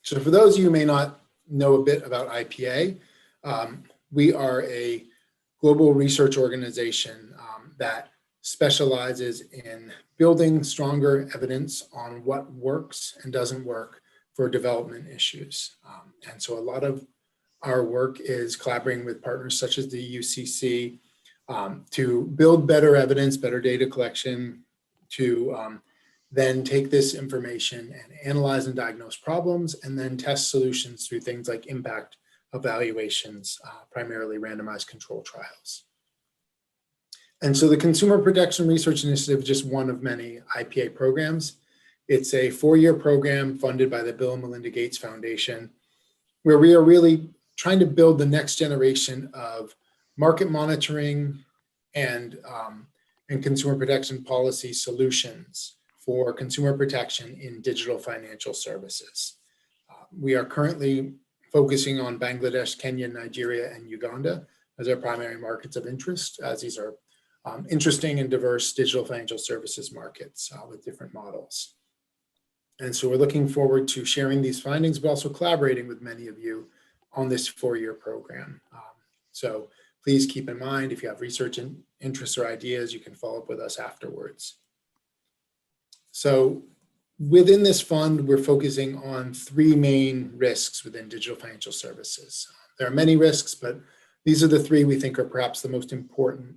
So for those of you who may not know a bit about IPA, we are a global research organization that specializes in building stronger evidence on what works and doesn't work for development issues. And so a lot of our work is collaborating with partners such as the UCC to build better evidence, better data collection, to then take this information and analyze and diagnose problems, and then test solutions through things like impact evaluations, primarily randomized control trials. And so the Consumer Protection Research Initiative is just one of many IPA programs. It's a 4-year program funded by the Bill and Melinda Gates Foundation, where we are really trying to build the next generation of market monitoring and consumer protection policy solutions for consumer protection in digital financial services. We are currently focusing on Bangladesh, Kenya, Nigeria, and Uganda as our primary markets of interest, as these are interesting and diverse digital financial services markets with different models. And so we're looking forward to sharing these findings, but also collaborating with many of you on this 4-year program. So please keep in mind, if you have research interests or ideas, you can follow up with us afterwards. So within this fund, we're focusing on 3 main risks within digital financial services. There are many risks, but these are the 3 we think are perhaps the most important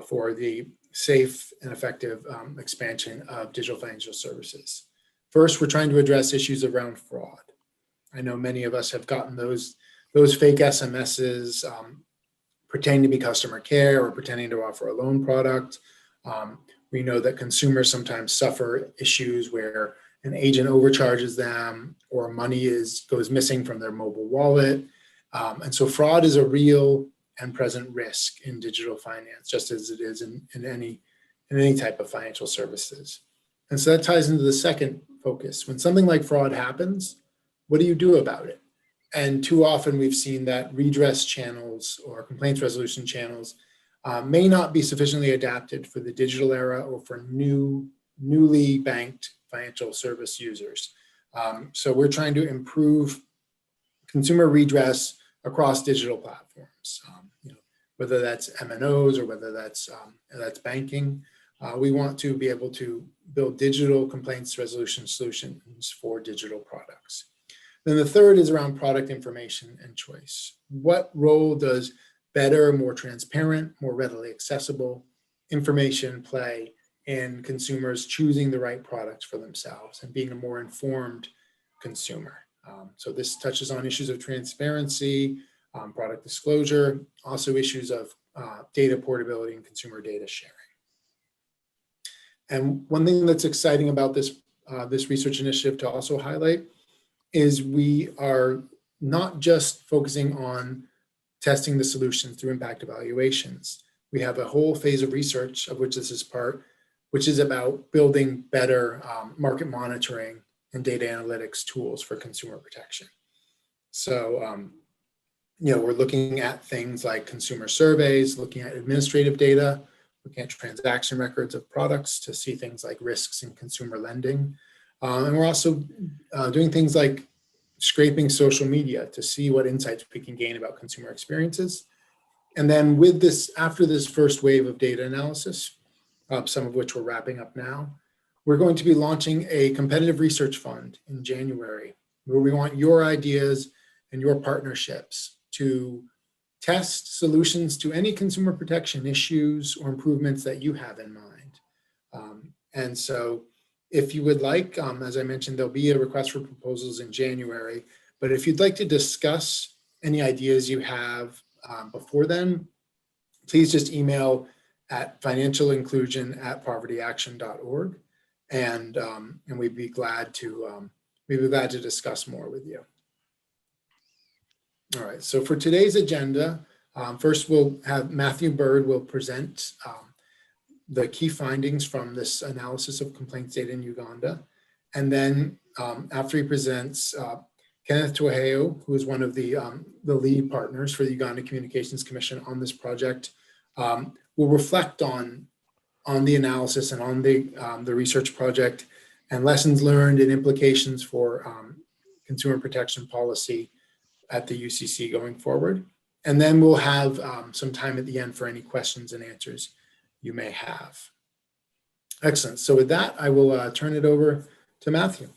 for the safe and effective expansion of digital financial services. First, we're trying to address issues around fraud. I know many of us have gotten those fake SMSs pretending to be customer care or pretending to offer a loan product. We know that consumers sometimes suffer issues where an agent overcharges them or money goes missing from their mobile wallet. And so fraud is a real and present risk in digital finance, just as it is in any type of financial services. And so that ties into the second focus. When something like fraud happens, what do you do about it? And too often we've seen that redress channels or complaints resolution channels may not be sufficiently adapted for the digital era or for newly banked financial service users. So we're trying to improve consumer redress across digital platforms, whether that's MNOs or whether that's banking. We want to be able to build digital complaints resolution solutions for digital products. Then the third is around product information and choice. What role does better, more transparent, more readily accessible information play in consumers choosing the right products for themselves and being a more informed consumer? So this touches on issues of transparency, product disclosure, also issues of data portability and consumer data sharing. And one thing that's exciting about this research initiative to also highlight is we are not just focusing on testing the solutions through impact evaluations. We have a whole phase of research, of which this is part, which is about building better market monitoring and data analytics tools for consumer protection. So, we're looking at things like consumer surveys, looking at administrative data, looking at transaction records of products to see things like risks in consumer lending. And we're also doing things like scraping social media to see what insights we can gain about consumer experiences. And then with this, after this first wave of data analysis, some of which we're wrapping up now, we're going to be launching a competitive research fund in January, where we want your ideas and your partnerships to test solutions to any consumer protection issues or improvements that you have in mind. And so if you would like, as I mentioned, there'll be a request for proposals in January, but if you'd like to discuss any ideas you have before then, please just email at financialinclusion@povertyaction.org, and we'd be glad to discuss more with you. All right, so for today's agenda, first we'll have Matthew Bird will present the key findings from this analysis of complaints data in Uganda. And then after he presents, Kenneth Twaheo, who is one of the lead partners for the Uganda Communications Commission on this project, will reflect on the analysis and on the research project and lessons learned and implications for consumer protection policy at the UCC going forward. And then we'll have some time at the end for any questions and answers you may have. Excellent. So with that, I will turn it over to Matthew.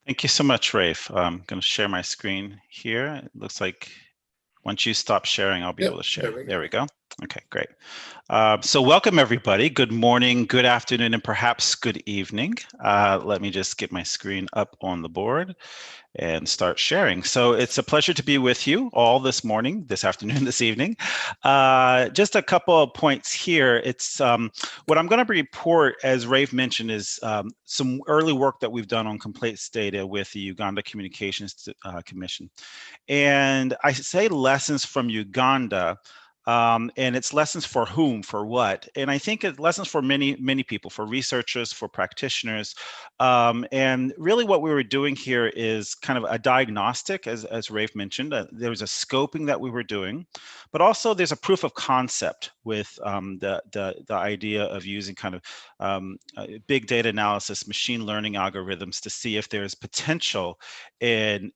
Thank you so much, Rafe. I'm going to share my screen here. It looks like once you stop sharing, I'll be able to share. There we go. Okay, great. So welcome, everybody. Good morning, good afternoon, and perhaps good evening. Let me just get my screen up on the board and start sharing. So it's a pleasure to be with you all this morning, this afternoon, this evening. Just a couple of points here. It's what I'm going to report, as Rafe mentioned, is some early work that we've done on complaints data with the Uganda Communications Commission. And I say lessons from Uganda, and it's lessons for whom, for what, and I think it's lessons for many people, for researchers, for practitioners, and really what we were doing here is kind of a diagnostic, as Rafe mentioned. There was a scoping that we were doing, but also there's a proof of concept with the idea of using kind of big data analysis, machine learning algorithms to see if there's potential in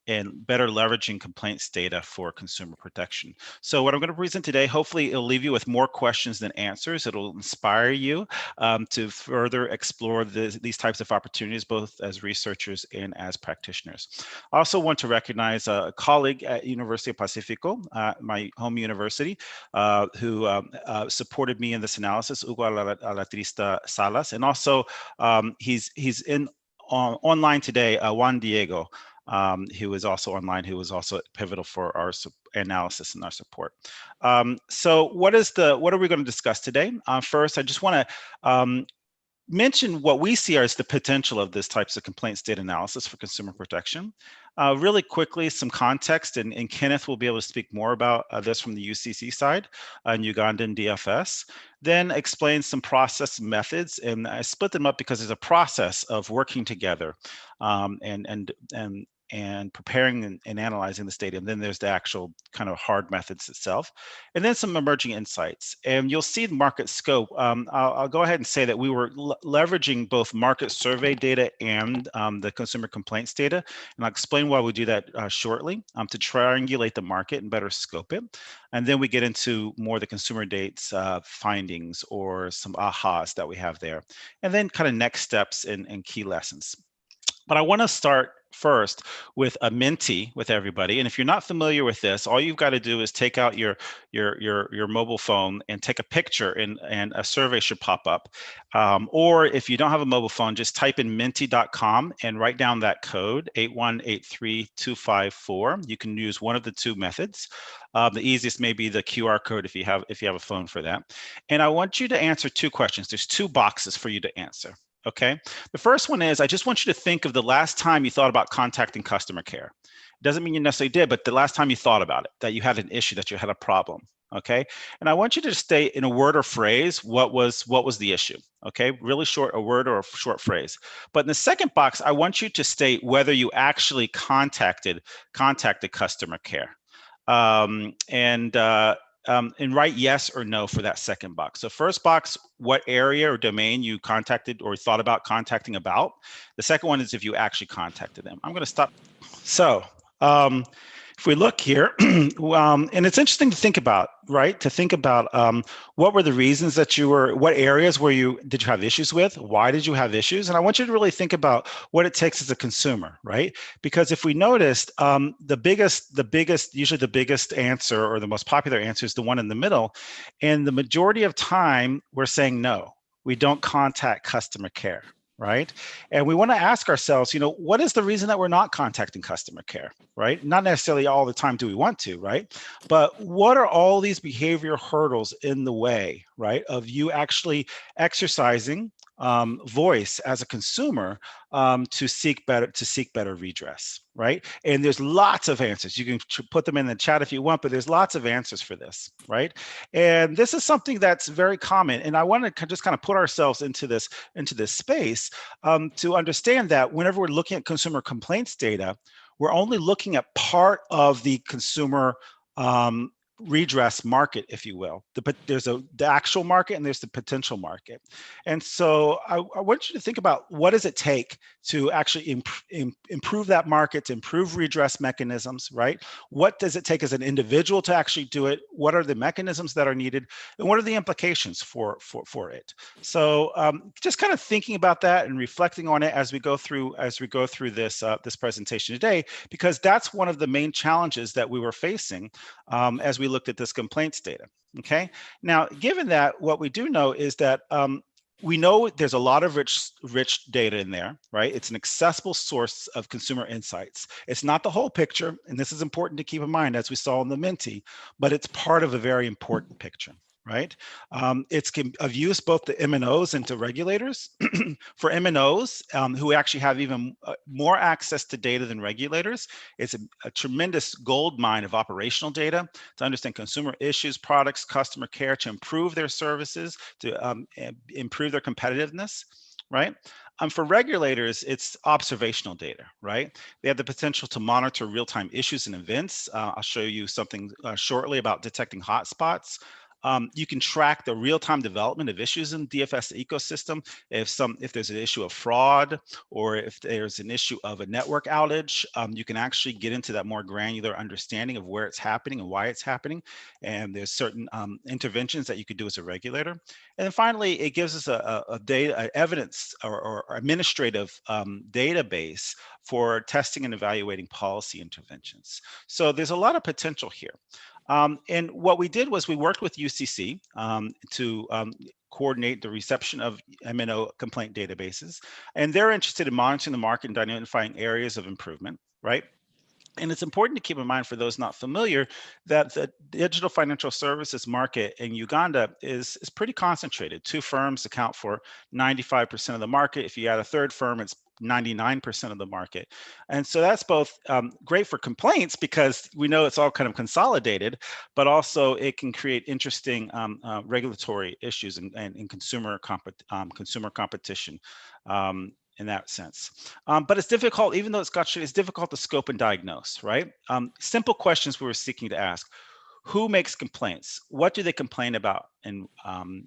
better leveraging complaints data for consumer protection. So what I'm going to present today, hopefully it'll leave you with more questions than answers. It'll inspire you to further explore these types of opportunities, both as researchers and as practitioners. I also want to recognize a colleague at University of Pacifico, my home university, who supported me in this analysis, Hugo Alatrista Salas, and also he's online today, Juan Diego, who is also online, who was also pivotal for our analysis and our support. So what are we going to discuss today? First, I just want to mention what we see as the potential of this types of complaints data analysis for consumer protection. Really quickly, some context, and Kenneth will be able to speak more about this from the UCC side and Ugandan DFS. Then explain some process methods, and I split them up because there's a process of working together and preparing and analyzing this data. And then there's the actual kind of hard methods itself, and then some emerging insights. And you'll see the market scope. I'll go ahead and say that we were leveraging both market survey data and the consumer complaints data. And I'll explain why we do that shortly to triangulate the market and better scope it. And then we get into more the consumer dates findings or some ahas that we have there. And then kind of next steps and key lessons. But I want to start first with a Menti with everybody. And if you're not familiar with this, all you've got to do is take out your mobile phone and take a picture, and a survey should pop up. Or if you don't have a mobile phone, just type in menti.com and write down that code, 8183254. You can use one of the two methods. The easiest may be the QR code if you have a phone for that. And I want you to answer two questions. There's two boxes for you to answer. Okay, the first one is, I just want you to think of the last time you thought about contacting customer care. It doesn't mean you necessarily did, but the last time you thought about it, that you had an issue, that you had a problem. Okay, and I want you to state in a word or phrase what was the issue. Okay, really short, a word or a short phrase. But in the second box, I want you to state whether you actually contacted customer care. And write yes or no for that second box. So first box, what area or domain you contacted or thought about contacting about. The second one is if you actually contacted them. I'm going to stop. So if we look here, and it's interesting to think about, right? To think about what were the reasons that what areas did you have issues with? Why did you have issues? And I want you to really think about what it takes as a consumer, right? Because if we noticed, usually the biggest answer or the most popular answer is the one in the middle. And the majority of time we're saying no, we don't contact customer care. Right? And we want to ask ourselves, what is the reason that we're not contacting customer care, right? Not necessarily all the time do we want to, right? But what are all these behavioral hurdles in the way, right, of you actually exercising voice as a consumer to seek better redress, right? And there's lots of answers. You can put them in the chat if you want, but there's lots of answers for this, right? And this is something that's very common. And I want to just kind of put ourselves into this space to understand that whenever we're looking at consumer complaints data, we're only looking at part of the consumer redress market, if you will. But there's the actual market and there's the potential market. And so I want you to think about, what does it take to actually improve that market, to improve redress mechanisms, right? What does it take as an individual to actually do it? What are the mechanisms that are needed? And what are the implications for it? So just kind of thinking about that and reflecting on it as we go through this this presentation today, because that's one of the main challenges that we were facing as we looked at this complaints data. Okay. Now, given that, what we do know is that we know there's a lot of rich data in there, right? It's an accessible source of consumer insights. It's not the whole picture, and this is important to keep in mind, as we saw in the Minty, but it's part of a very important picture. Right? It's of use both to MNOs and to regulators. For MNOs, who actually have even more access to data than regulators, it's a tremendous gold mine of operational data to understand consumer issues, products, customer care, to improve their services, to improve their competitiveness, right? For regulators, it's observational data, right? They have the potential to monitor real-time issues and events. I'll show you something shortly about detecting hotspots. You can track the real-time development of issues in the DFS ecosystem. If there's an issue of fraud, or if there's an issue of a network outage, you can actually get into that more granular understanding of where it's happening and why it's happening. And there's certain interventions that you could do as a regulator. And then finally, it gives us a data evidence or administrative database for testing and evaluating policy interventions. So there's a lot of potential here. And what we did was we worked with UCC to coordinate the reception of MNO complaint databases. And they're interested in monitoring the market and identifying areas of improvement, right? And it's important to keep in mind, for those not familiar, that the digital financial services market in Uganda is pretty concentrated. 2 firms account for 95% of the market. If you add a third firm, it's 99% of the market. And so that's both great for complaints, because we know it's all kind of consolidated, but also it can create interesting regulatory issues and consumer competition. In that sense. But it's difficult, even though it's difficult to scope and diagnose, right? Simple questions we were seeking to ask: who makes complaints? What do they complain about? And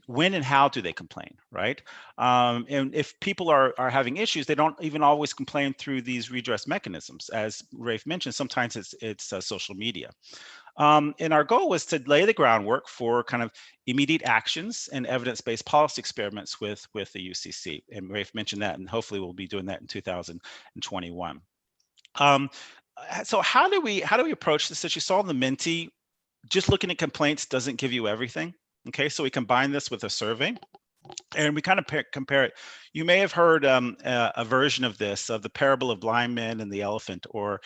when and how do they complain, right? And if people are having issues, they don't even always complain through these redress mechanisms. As Rafe mentioned, sometimes it's social media. And our goal was to lay the groundwork for kind of immediate actions and evidence-based policy experiments with the UCC. And Rafe mentioned that, and hopefully we'll be doing that in 2021. So how do we approach this? As you saw in the Minty, just looking at complaints doesn't give you everything. Okay, so we combine this with a survey, and we kind of compare it. You may have heard a version of this, of the parable of blind men and the elephant, or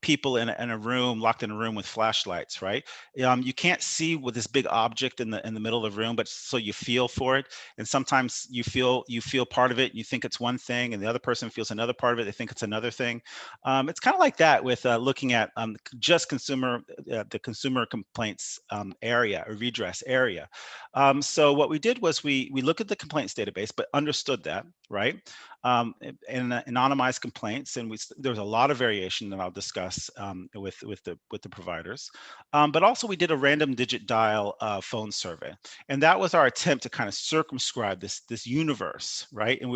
people in a room, locked in a room with flashlights, right? You can't see with this big object in the middle of the room, but so you feel for it. And sometimes you feel part of it, you think it's one thing, and the other person feels another part of it, they think it's another thing. It's kind of like that with looking at just the consumer complaints area, or redress area. So what we did was we looked at the complaints database, but understood that, right? And anonymized complaints, and there's a lot of variation that I'll discuss with the providers. But also we did a random digit dial phone survey, and that was our attempt to kind of circumscribe this universe, right? And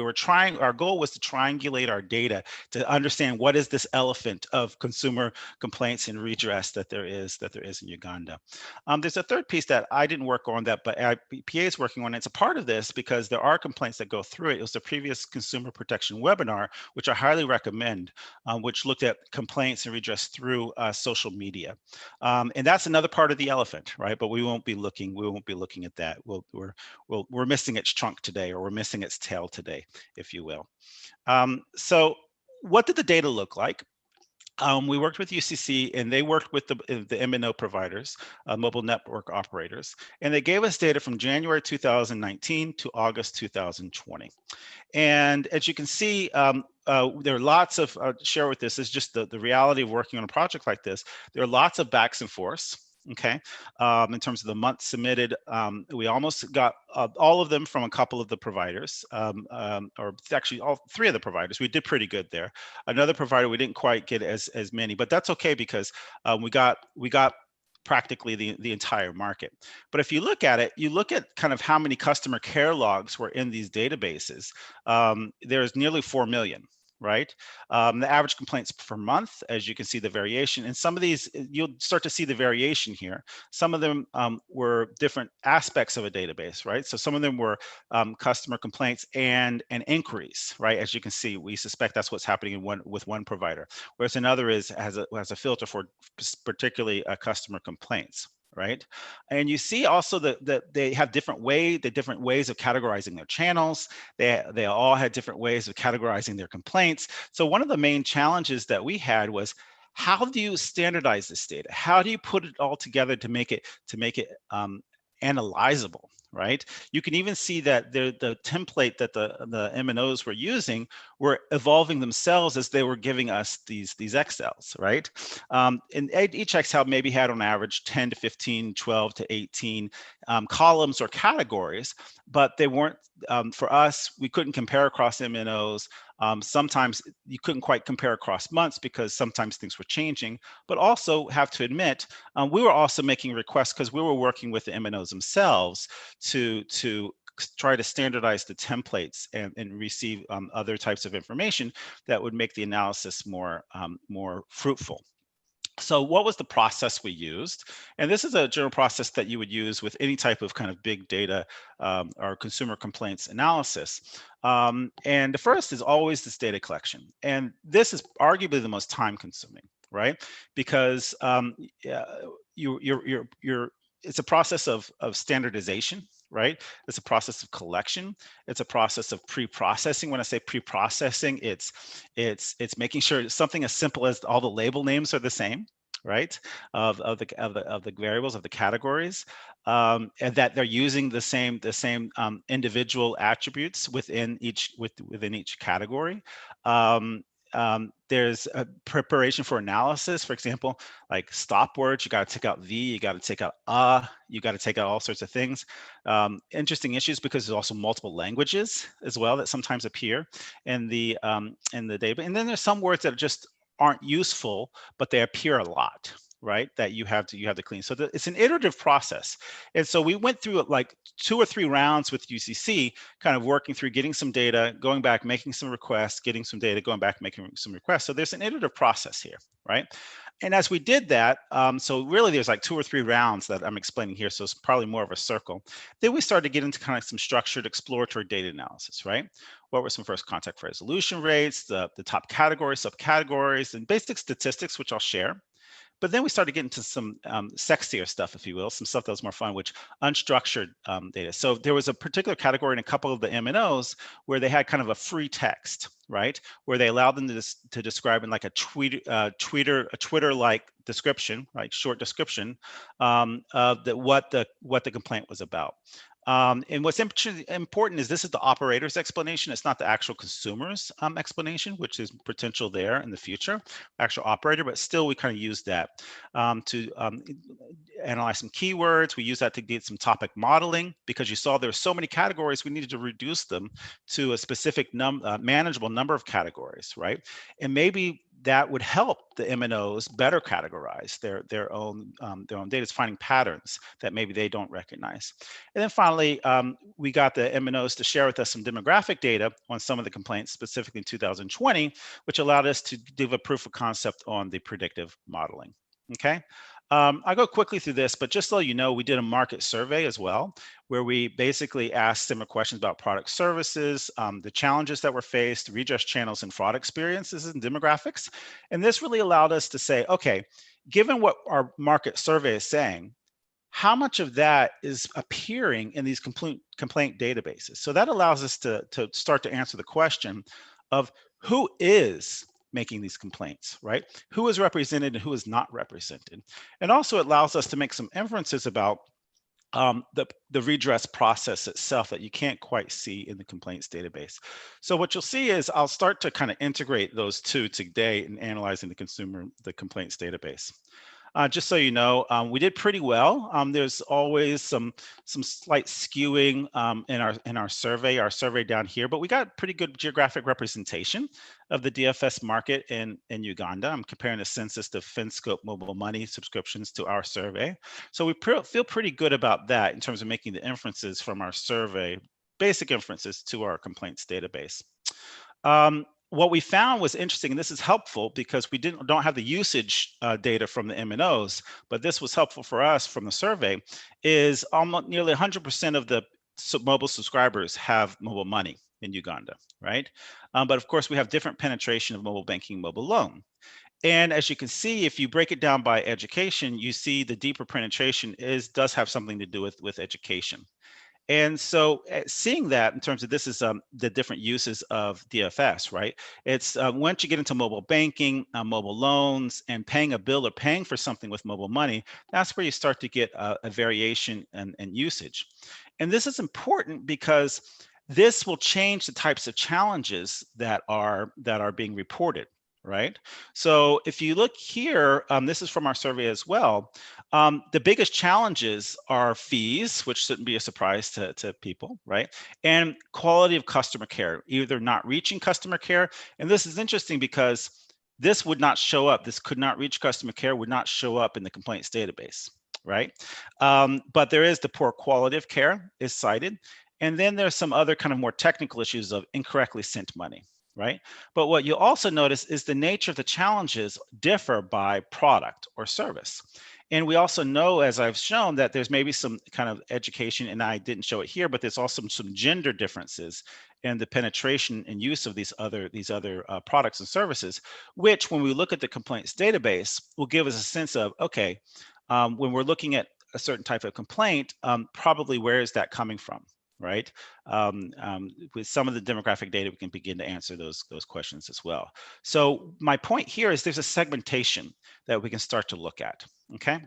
our goal was to triangulate our data to understand what is this elephant of consumer complaints and redress that there is in Uganda. There's a third piece that I didn't work on, but PA is working on. It's a part of this because there are complaints that go through it. It was the previous consumer protection webinar, which I highly recommend, which looked at complaints and redress through social media. And that's another part of the elephant, right? But we won't be looking at that. We're missing its trunk today, or we're missing its tail today, if you will. So what did the data look like? We worked with UCC, and they worked with the MNO providers, mobile network operators, and they gave us data from January 2019 to August 2020. And as you can see, there are lots of, share with this is just the reality of working on a project like this. There are lots of backs and forths. Okay, in terms of the months submitted, we almost got all of them from a couple of the providers, or actually all 3 of the providers. We did pretty good there. Another provider, we didn't quite get as many, but that's okay, because we got practically the entire market. But if you look at it, you look at kind of how many customer care logs were in these databases. There's nearly 4 million. Right? The average complaints per month, as you can see the variation. And some of these, you'll start to see the variation here. Some of them were different aspects of a database, right? So some of them were customer complaints and inquiries, right? As you can see, we suspect that's what's happening with one provider, whereas another has a filter for particularly customer complaints. Right, and you see also that they have different ways of categorizing their channels. They all had different ways of categorizing their complaints. So one of the main challenges that we had was, how do you standardize this data? How do you put it all together to make it analyzable? Right? You can even see that the template that the MNOs were using were evolving themselves as they were giving us these Excels, right? And each Excel maybe had on average 10 to 15, 12 to 18 columns or categories, but they weren't, for us, we couldn't compare across MNOs. Sometimes you couldn't quite compare across months because sometimes things were changing, but also have to admit, we were also making requests because we were working with the MNOs themselves to try to standardize the templates and receive other types of information that would make the analysis more fruitful. So what was the process we used? And this is a general process that you would use with any type of kind of big data or consumer complaints analysis. And the first is always this data collection. And this is arguably the most time consuming, right? Because it's a process of standardization, right? It's a process of collection. It's a process of pre-processing. When I say pre-processing, it's making sure something as simple as all the label names are the same, right? Of the variables, of the categories, and that they're using the same individual attributes within each category. There's a preparation for analysis. For example, like stop words, you got to take out the, you got to take out you got to take out all sorts of things. Interesting issues because there's also multiple languages as well that sometimes appear in the data. And then there's some words that just aren't useful, but they appear a lot, right? That you have to clean. So it's an iterative process. And so we went through like 2 or 3 rounds with UCC, kind of working through getting some data, going back, making some requests, getting some data, going back, making some requests. So there's an iterative process here, right? And as we did that, so really there's like 2 or 3 rounds that I'm explaining here. So it's probably more of a circle. Then we started to get into kind of some structured exploratory data analysis, right? What were some first contact resolution rates, the top categories, subcategories, and basic statistics, which I'll share. But then we started getting to some sexier stuff, if you will, some stuff that was more fun, which unstructured data. So there was a particular category in a couple of the MNOs where they had kind of a free text, right? Where they allowed them to describe in like a Twitter-like description, right? Short description of what the complaint was about. And what's important is this is the operator's explanation. It's not the actual consumer's explanation, which is potential there in the future, actual operator, but still we kind of use that to analyze some keywords. We use that to get some topic modeling because you saw there were so many categories, we needed to reduce them to a specific manageable number of categories, right? And maybe that would help the MNOs better categorize their own data. It's finding patterns that maybe they don't recognize. And then finally, we got the MNOs to share with us some demographic data on some of the complaints, specifically in 2020, which allowed us to give a proof of concept on the predictive modeling. Okay. I'll go quickly through this, but just so you know, we did a market survey as well, where we basically asked similar questions about product services, the challenges that were faced, redress channels and fraud experiences and demographics. And this really allowed us to say, okay, given what our market survey is saying, how much of that is appearing in these complaint databases? So that allows us to start to answer the question of who is making these complaints, right? Who is represented and who is not represented. And also it allows us to make some inferences about the redress process itself that you can't quite see in the complaints database. So what you'll see is I'll start to kind of integrate those two today in analyzing the complaints database. just so you know, we did pretty well. There's always some slight skewing in our survey down here, but we got pretty good geographic representation of the DFS market in Uganda. I'm comparing the census to FinScope mobile money subscriptions to our survey. So we feel pretty good about that in terms of making the inferences from our survey, basic inferences, to our complaints database. What we found was interesting, and this is helpful because we don't have the usage data from the MNOs, but this was helpful for us from the survey, is almost nearly 100% of the mobile subscribers have mobile money in Uganda, right? But of course, we have different penetration of mobile banking, mobile loan. And as you can see, if you break it down by education, you see the deeper penetration does have something to do with education. And so seeing that in terms of this is the different uses of DFS, right? It's once you get into mobile banking, mobile loans, and paying a bill or paying for something with mobile money, that's where you start to get a variation in usage. And this is important because this will change the types of challenges that are being reported, right? So if you look here, this is from our survey as well. The biggest challenges are fees, which shouldn't be a surprise to people, right? And quality of customer care, either not reaching customer care. And this is interesting because this would not show up. This could not reach customer care, would not show up in the complaints database, right? But there is the poor quality of care is cited. And then there's some other kind of more technical issues of incorrectly sent money, right? But what you'll also notice is the nature of the challenges differ by product or service. And we also know, as I've shown, that there's maybe some kind of education, and I didn't show it here, but there's also some gender differences in the penetration and use of these other products and services, which when we look at the complaints database will give us a sense of, okay, when we're looking at a certain type of complaint, probably where is that coming from? Right? With some of the demographic data, we can begin to answer those questions as well. So my point here is there's a segmentation that we can start to look at, okay?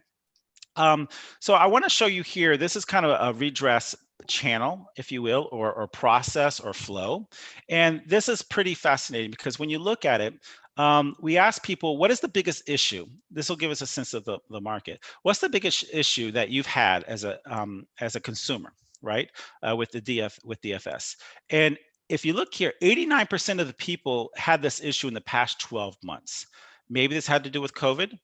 So I want to show you here, this is kind of a redress channel, if you will, or process or flow. And this is pretty fascinating because when you look at it, we ask people, what is the biggest issue? This will give us a sense of the market. What's the biggest issue that you've had as a consumer, right? With DFS. And if you look here, 89% of the people had this issue in the past 12 months. Maybe this had to do with COVID,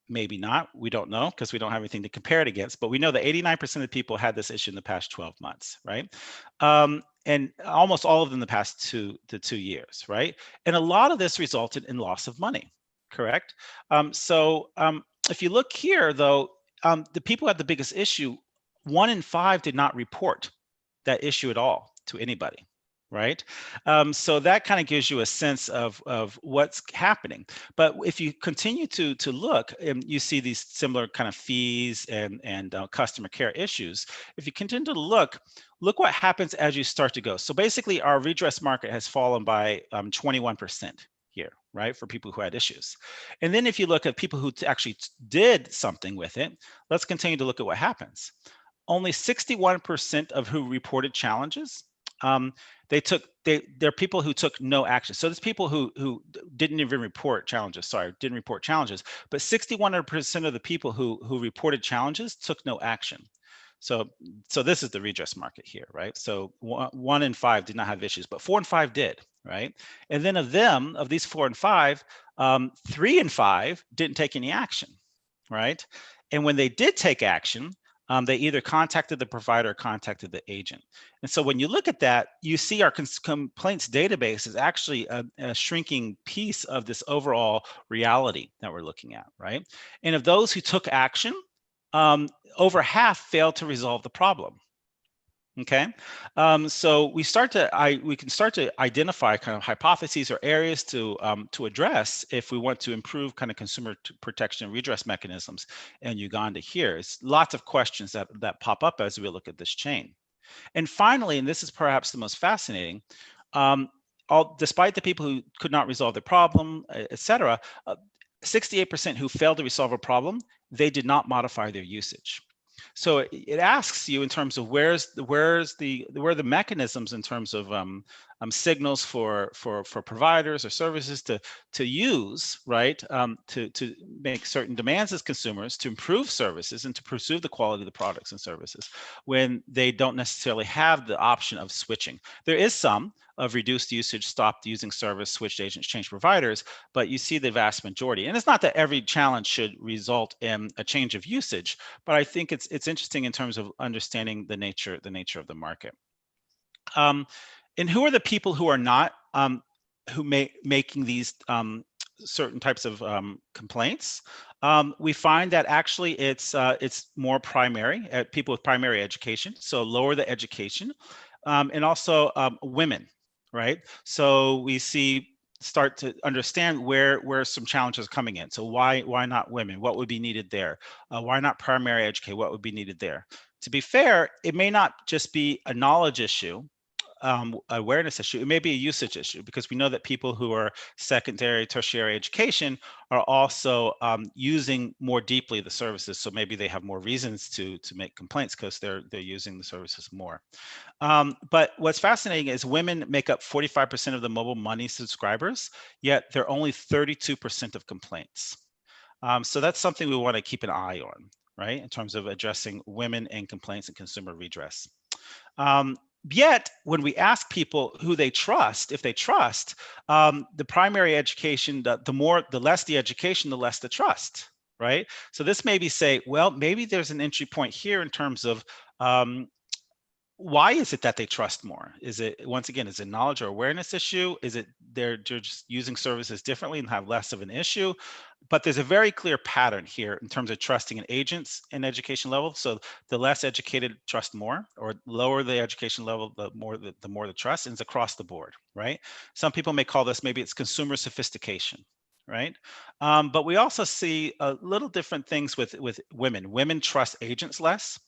maybe not. We don't know because we don't have anything to compare it against, but we know that 89% of the people had this issue in the past 12 months, right? And almost all of them in the past 2 years, right? And a lot of this resulted in loss of money, correct? If you look here though, the people who had the biggest issue, 1 in 5 did not report that issue at all to anybody, right? So that kind of gives you a sense of what's happening. But if you continue to look, and you see these similar kind of fees and customer care issues. If you continue to look what happens as you start to go. So basically, our redress market has fallen by 21%. Here, right, for people who had issues. And then if you look at people who actually did something with it, let's continue to look at what happens. Only 61% of who reported challenges, they're people who took no action. So there's people who didn't even report challenges, didn't report challenges, but 61% of the people who reported challenges took no action. So this is the redress market here, right? So 1 in 5 did not have issues, but 4 in 5 did, right? And then of these 4 in 5, 3 in 5 didn't take any action, right? And when they did take action, they either contacted the provider or contacted the agent. And so when you look at that, you see our complaints database is actually a shrinking piece of this overall reality that we're looking at, right? And of those who took action, over half failed to resolve the problem. Okay, so we can start to identify kind of hypotheses or areas to address if we want to improve kind of consumer protection and redress mechanisms in Uganda. Here, it's lots of questions that pop up as we look at this chain. And finally, and this is perhaps the most fascinating, despite the people who could not resolve the problem, etc., 68% who failed to resolve a problem, they did not modify their usage. So it asks you in terms of where are the mechanisms in terms of signals for providers or services to use, right, to make certain demands as consumers to improve services and to pursue the quality of the products and services when they don't necessarily have the option of switching. There is some of reduced usage, stopped using service, switched agents, changed providers, but you see the vast majority. And it's not that every challenge should result in a change of usage, but I think it's interesting in terms of understanding the nature of the market. And who are the people who are not making these certain types of complaints? We find that actually it's more primary, people with primary education, so lower the education, and also women, right? So we start to understand where some challenges are coming in. So why not women? What would be needed there? Why not primary educate? What would be needed there? To be fair, it may not just be a knowledge issue, awareness issue. It may be a usage issue, because we know that people who are secondary, tertiary education are also using more deeply the services. So maybe they have more reasons to make complaints because they're using the services more. But what's fascinating is women make up 45% of the mobile money subscribers, yet they're only 32% of complaints. So that's something we want to keep an eye on, right, in terms of addressing women and complaints and consumer redress. Yet, when we ask people who they trust, if they trust, the primary education, the less the education, the less the trust, right? So this maybe say, well, maybe there's an entry point here in terms of why is it that they trust more? Is it, once again, is it knowledge or awareness issue? Is it they're just using services differently and have less of an issue? But there's a very clear pattern here in terms of trusting in agents and education level. So the less educated trust more, or lower the education level, the more the trust, and it's across the board, right? Some people may call this, maybe it's consumer sophistication, right? But we also see a little different things with women. Women trust agents less.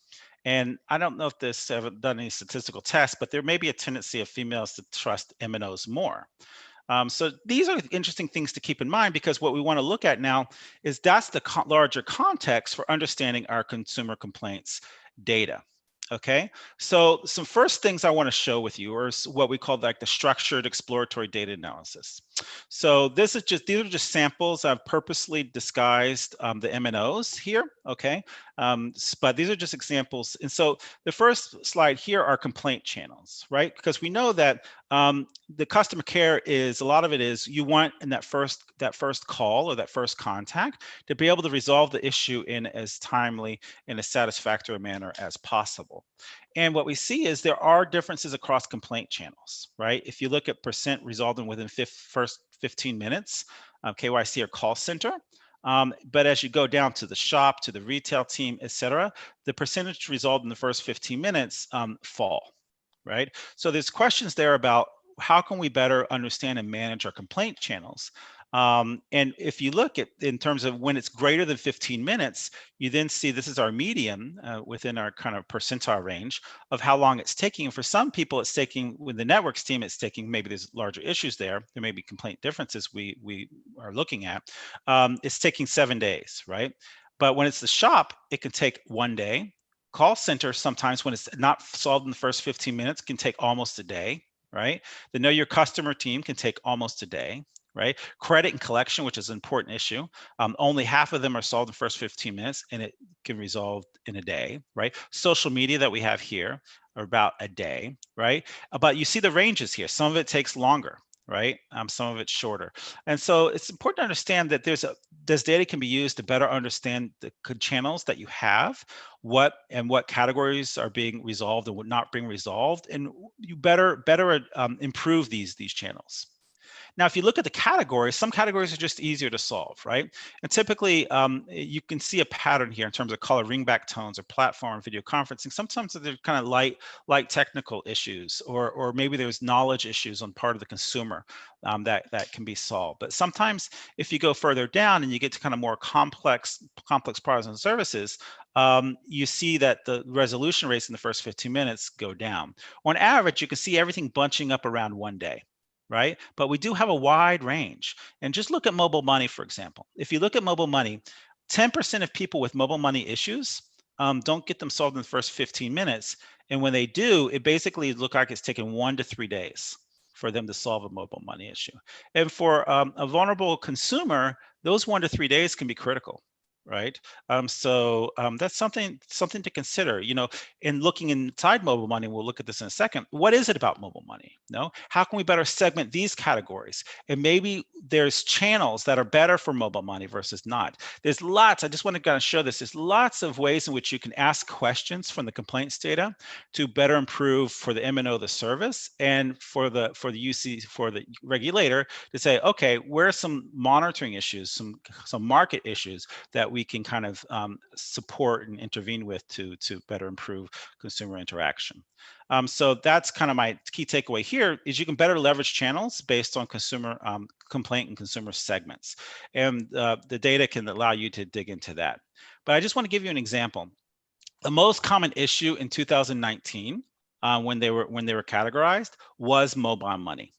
And I don't know if this ever done any statistical tests, but there may be a tendency of females to trust MNOs more. So these are interesting things to keep in mind, because what we want to look at now is that's the larger context for understanding our consumer complaints data. Okay, so some first things I want to show with you are what we call like the structured exploratory data analysis. So these are just samples. I've purposely disguised the MNOs here, okay? But these are just examples. And so the first slide here are complaint channels, right? Because we know that the customer care is, a lot of it is you want in that first call or that first contact to be able to resolve the issue in as timely and as satisfactory a manner as possible. And what we see is there are differences across complaint channels, right? If you look at percent resolved within first 15 minutes, KYC or call center, but as you go down to the shop, to the retail team, et cetera, the percentage resolved in the first 15 minutes fall, right? So there's questions there about how can we better understand and manage our complaint channels? And if you look at in terms of when it's greater than 15 minutes, you then see this is our median within our kind of percentile range of how long it's taking. And for some people, it's taking, with the networks team, it's taking, maybe there's larger issues there. There may be complaint differences we are looking at. It's taking 7 days, right? But when it's the shop, it can take 1 day. Call center, sometimes when it's not solved in the first 15 minutes, can take almost a day, right? The know your customer team can take almost a day, right? Credit and collection, which is an important issue. Only half of them are solved in the first 15 minutes, and it can resolve in a day, right? Social media that we have here are about a day, right? But you see the ranges here. Some of it takes longer, right? Some of it's shorter. And so it's important to understand that this data can be used to better understand the channels that you have, what categories are being resolved and what not being resolved, and you better improve these channels. Now, if you look at the categories, some categories are just easier to solve, right? And typically, you can see a pattern here in terms of caller ringback tones or platform video conferencing. Sometimes they're kind of light technical issues, or maybe there's knowledge issues on part of the consumer that can be solved. But sometimes, if you go further down and you get to kind of more complex products and services, you see that the resolution rates in the first 15 minutes go down. On average, you can see everything bunching up around 1 day. Right? But we do have a wide range. And just look at mobile money, for example. If you look at mobile money, 10% of people with mobile money issues don't get them solved in the first 15 minutes. And when they do, it basically looks like it's taken 1 to 3 days for them to solve a mobile money issue. And for a vulnerable consumer, those 1 to 3 days can be critical, right? So that's something to consider. You know, in looking inside mobile money, we'll look at this in a second. What is it about mobile money? No, how can we better segment these categories? And maybe there's channels that are better for mobile money versus not. There's lots. I just want to kind of show this. There's lots of ways in which you can ask questions from the complaints data to better improve for the MNO the service, and for the UC, for the regulator, to say, okay, where are some monitoring issues, some market issues that we can kind of support and intervene with to better improve consumer interaction. So that's kind of my key takeaway here, is you can better leverage channels based on consumer complaint and consumer segments. And the data can allow you to dig into that. But I just want to give you an example. The most common issue in 2019 when they were categorized was mobile money.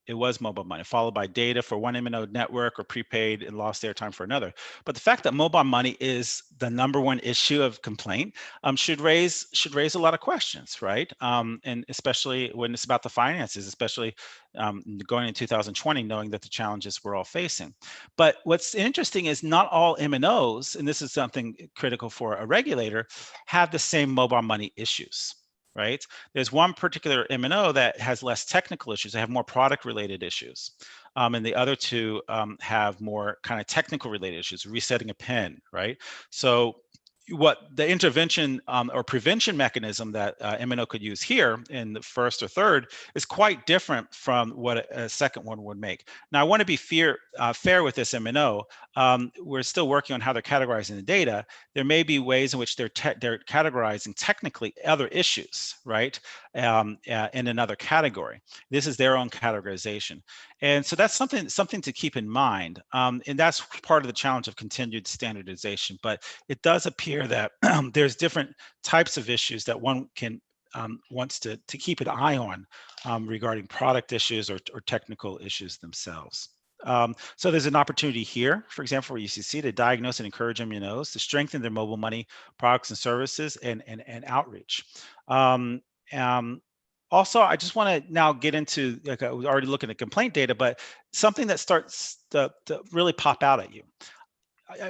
It was mobile money, followed by data for one MNO network, or prepaid and lost airtime for another. But the fact that mobile money is the #1 issue of complaint should raise a lot of questions, right? And especially when it's about the finances, especially going in 2020, knowing that the challenges we're all facing. But what's interesting is not all MNOs, and this is something critical for a regulator, have the same mobile money issues. Right? There's one particular MNO that has less technical issues. They have more product related issues. And the other two have more kind of technical related issues, resetting a PIN, right? So what the intervention or prevention mechanism that MNO could use here in the first or third is quite different from what a second one would make. Now, I want to be fair with this MNO. We're still working on how they're categorizing the data. There may be ways in which they're categorizing technically other issues, right, in another category. This is their own categorization. And so that's something to keep in mind. And that's part of the challenge of continued standardization. But it does appear that there's different types of issues that one can wants to keep an eye on regarding product issues or technical issues themselves. So there's an opportunity here, for example, for UCC to diagnose and encourage MNOs to strengthen their mobile money products and services and outreach. Also, I just want to now get into, like, I was already looking at complaint data, but something that starts to really pop out at you.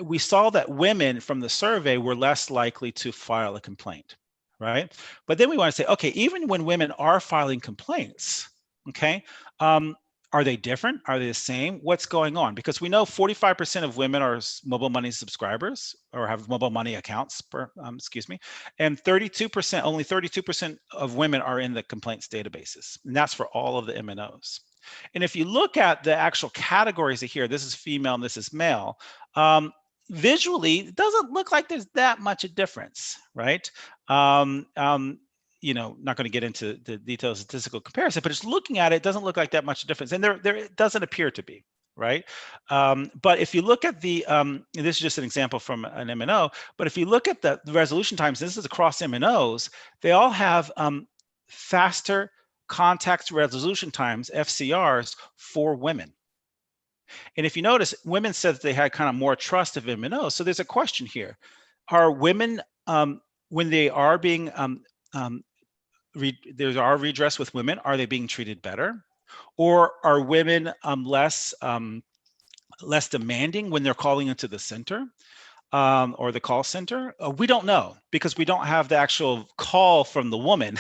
We saw that women from the survey were less likely to file a complaint, right? But then we want to say, okay, even when women are filing complaints, okay, are they different? Are they the same? What's going on? Because we know 45% of women are mobile money subscribers or have mobile money accounts, and 32%, only 32% of women are in the complaints databases. And that's for all of the MNOs. And if you look at the actual categories here, this is female and this is male, visually, it doesn't look like there's that much a difference, right? You know, not going to get into the details of statistical comparison, but just looking at it, it doesn't look like that much difference. And there it doesn't appear to be, right? But if you look at the, this is just an example from an MNO, but if you look at the resolution times, this is across MNOs, they all have faster contact resolution times, FCRs, for women. And if you notice, women said that they had kind of more trust of MNOs. So there's a question here. Are women, when they are being, there are redress with women, are they being treated better? Or are women less demanding when they're calling into the center? Or the call center? We don't know, because we don't have the actual call from the woman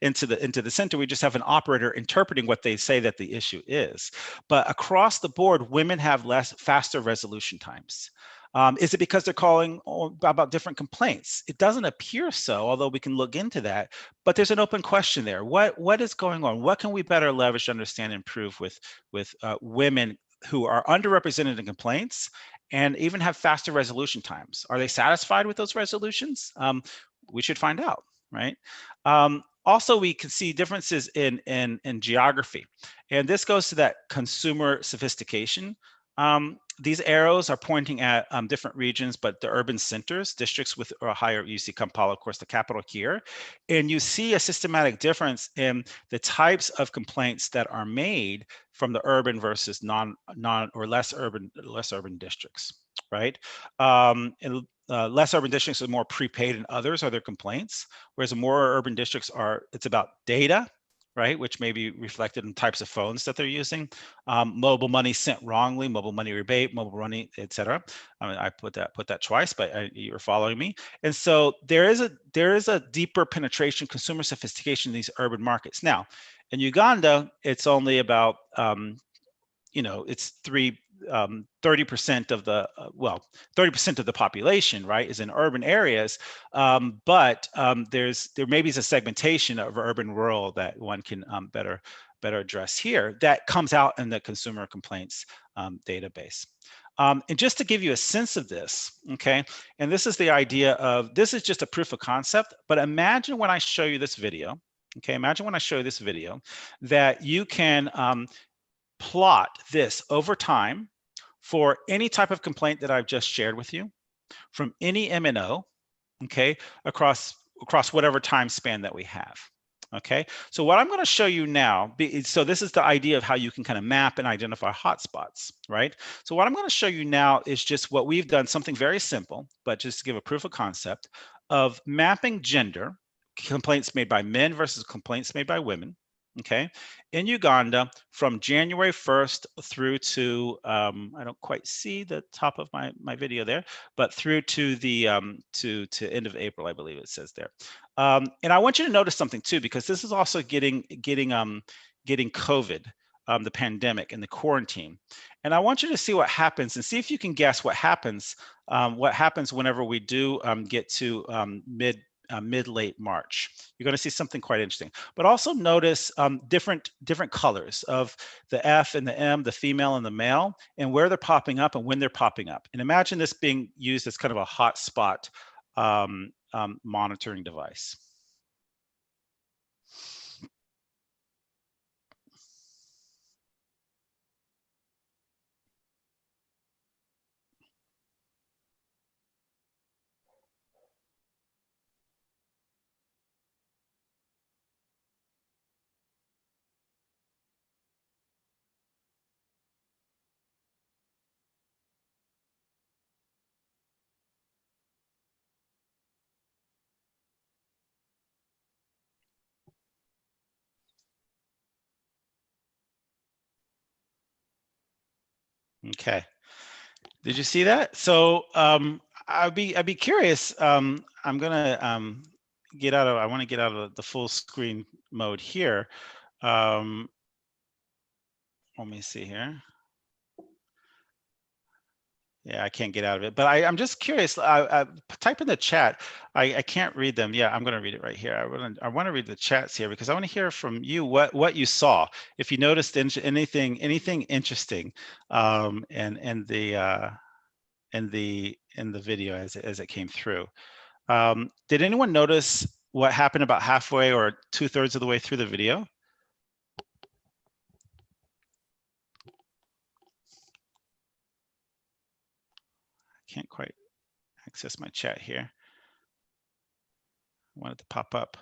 into the center. We just have an operator interpreting what they say that the issue is. But across the board, women have faster resolution times. Is it because they're calling about different complaints? It doesn't appear so, although we can look into that. But there's an open question there. What is going on? What can we better leverage, understand, and improve with women who are underrepresented in complaints and even have faster resolution times? Are they satisfied with those resolutions? We should find out, right? Also, we can see differences in geography. And this goes to that consumer sophistication. These arrows are pointing at different regions, but the urban centers, districts with a higher, you see Kampala, of course, the capital here. And you see a systematic difference in the types of complaints that are made from the urban versus non or less urban districts, right? And less urban districts are more prepaid, and others are their complaints, whereas the more urban districts it's about data, right? Which may be reflected in types of phones that they're using. Mobile money sent wrongly, mobile money rebate, mobile money, etc. I mean, I put that twice, but you're following me. And so there is a deeper penetration, consumer sophistication in these urban markets. Now, in Uganda, it's only about it's 30% of the 30% of the population, right, is in urban areas, but there maybe is a segmentation of urban rural that one can better address here that comes out in the consumer complaints database. And just to give you a sense of this, okay, and this is the idea of, this is just a proof of concept, but imagine when I show you this video, okay, imagine when I show you this video that you can plot this over time for any type of complaint that I've just shared with you from any MNO, okay, across whatever time span that we have. Okay, so what I'm going to show you now, so this is the idea of how you can kind of map and identify hotspots, right? So what I'm going to show you now is just what we've done, something very simple, but just to give a proof of concept of mapping gender, complaints made by men versus complaints made by women, okay, in Uganda from January 1st through to, I don't quite see the top of my video there, but through to the to end of April, I believe it says there. And I want you to notice something too, because this is also getting COVID, the pandemic and the quarantine. And I want you to see what happens and see if you can guess what happens whenever we do get to mid-late March. You're going to see something quite interesting. But also notice different colors of the F and the M, the female and the male, and where they're popping up and when they're popping up. And imagine this being used as kind of a hotspot monitoring device. Okay, did you see that? So I'd be curious. I'm gonna I want to get out of the full screen mode here. Let me see here. Yeah, I can't get out of it, but I'm just curious. I type in the chat. I can't read them. Yeah, I'm going to read it right here. I want to read the chats here because I want to hear from you what you saw. If you noticed anything interesting in the video as it came through. Did anyone notice what happened about halfway or 2/3 of the way through the video? Can't quite access my chat here. I want it to pop up.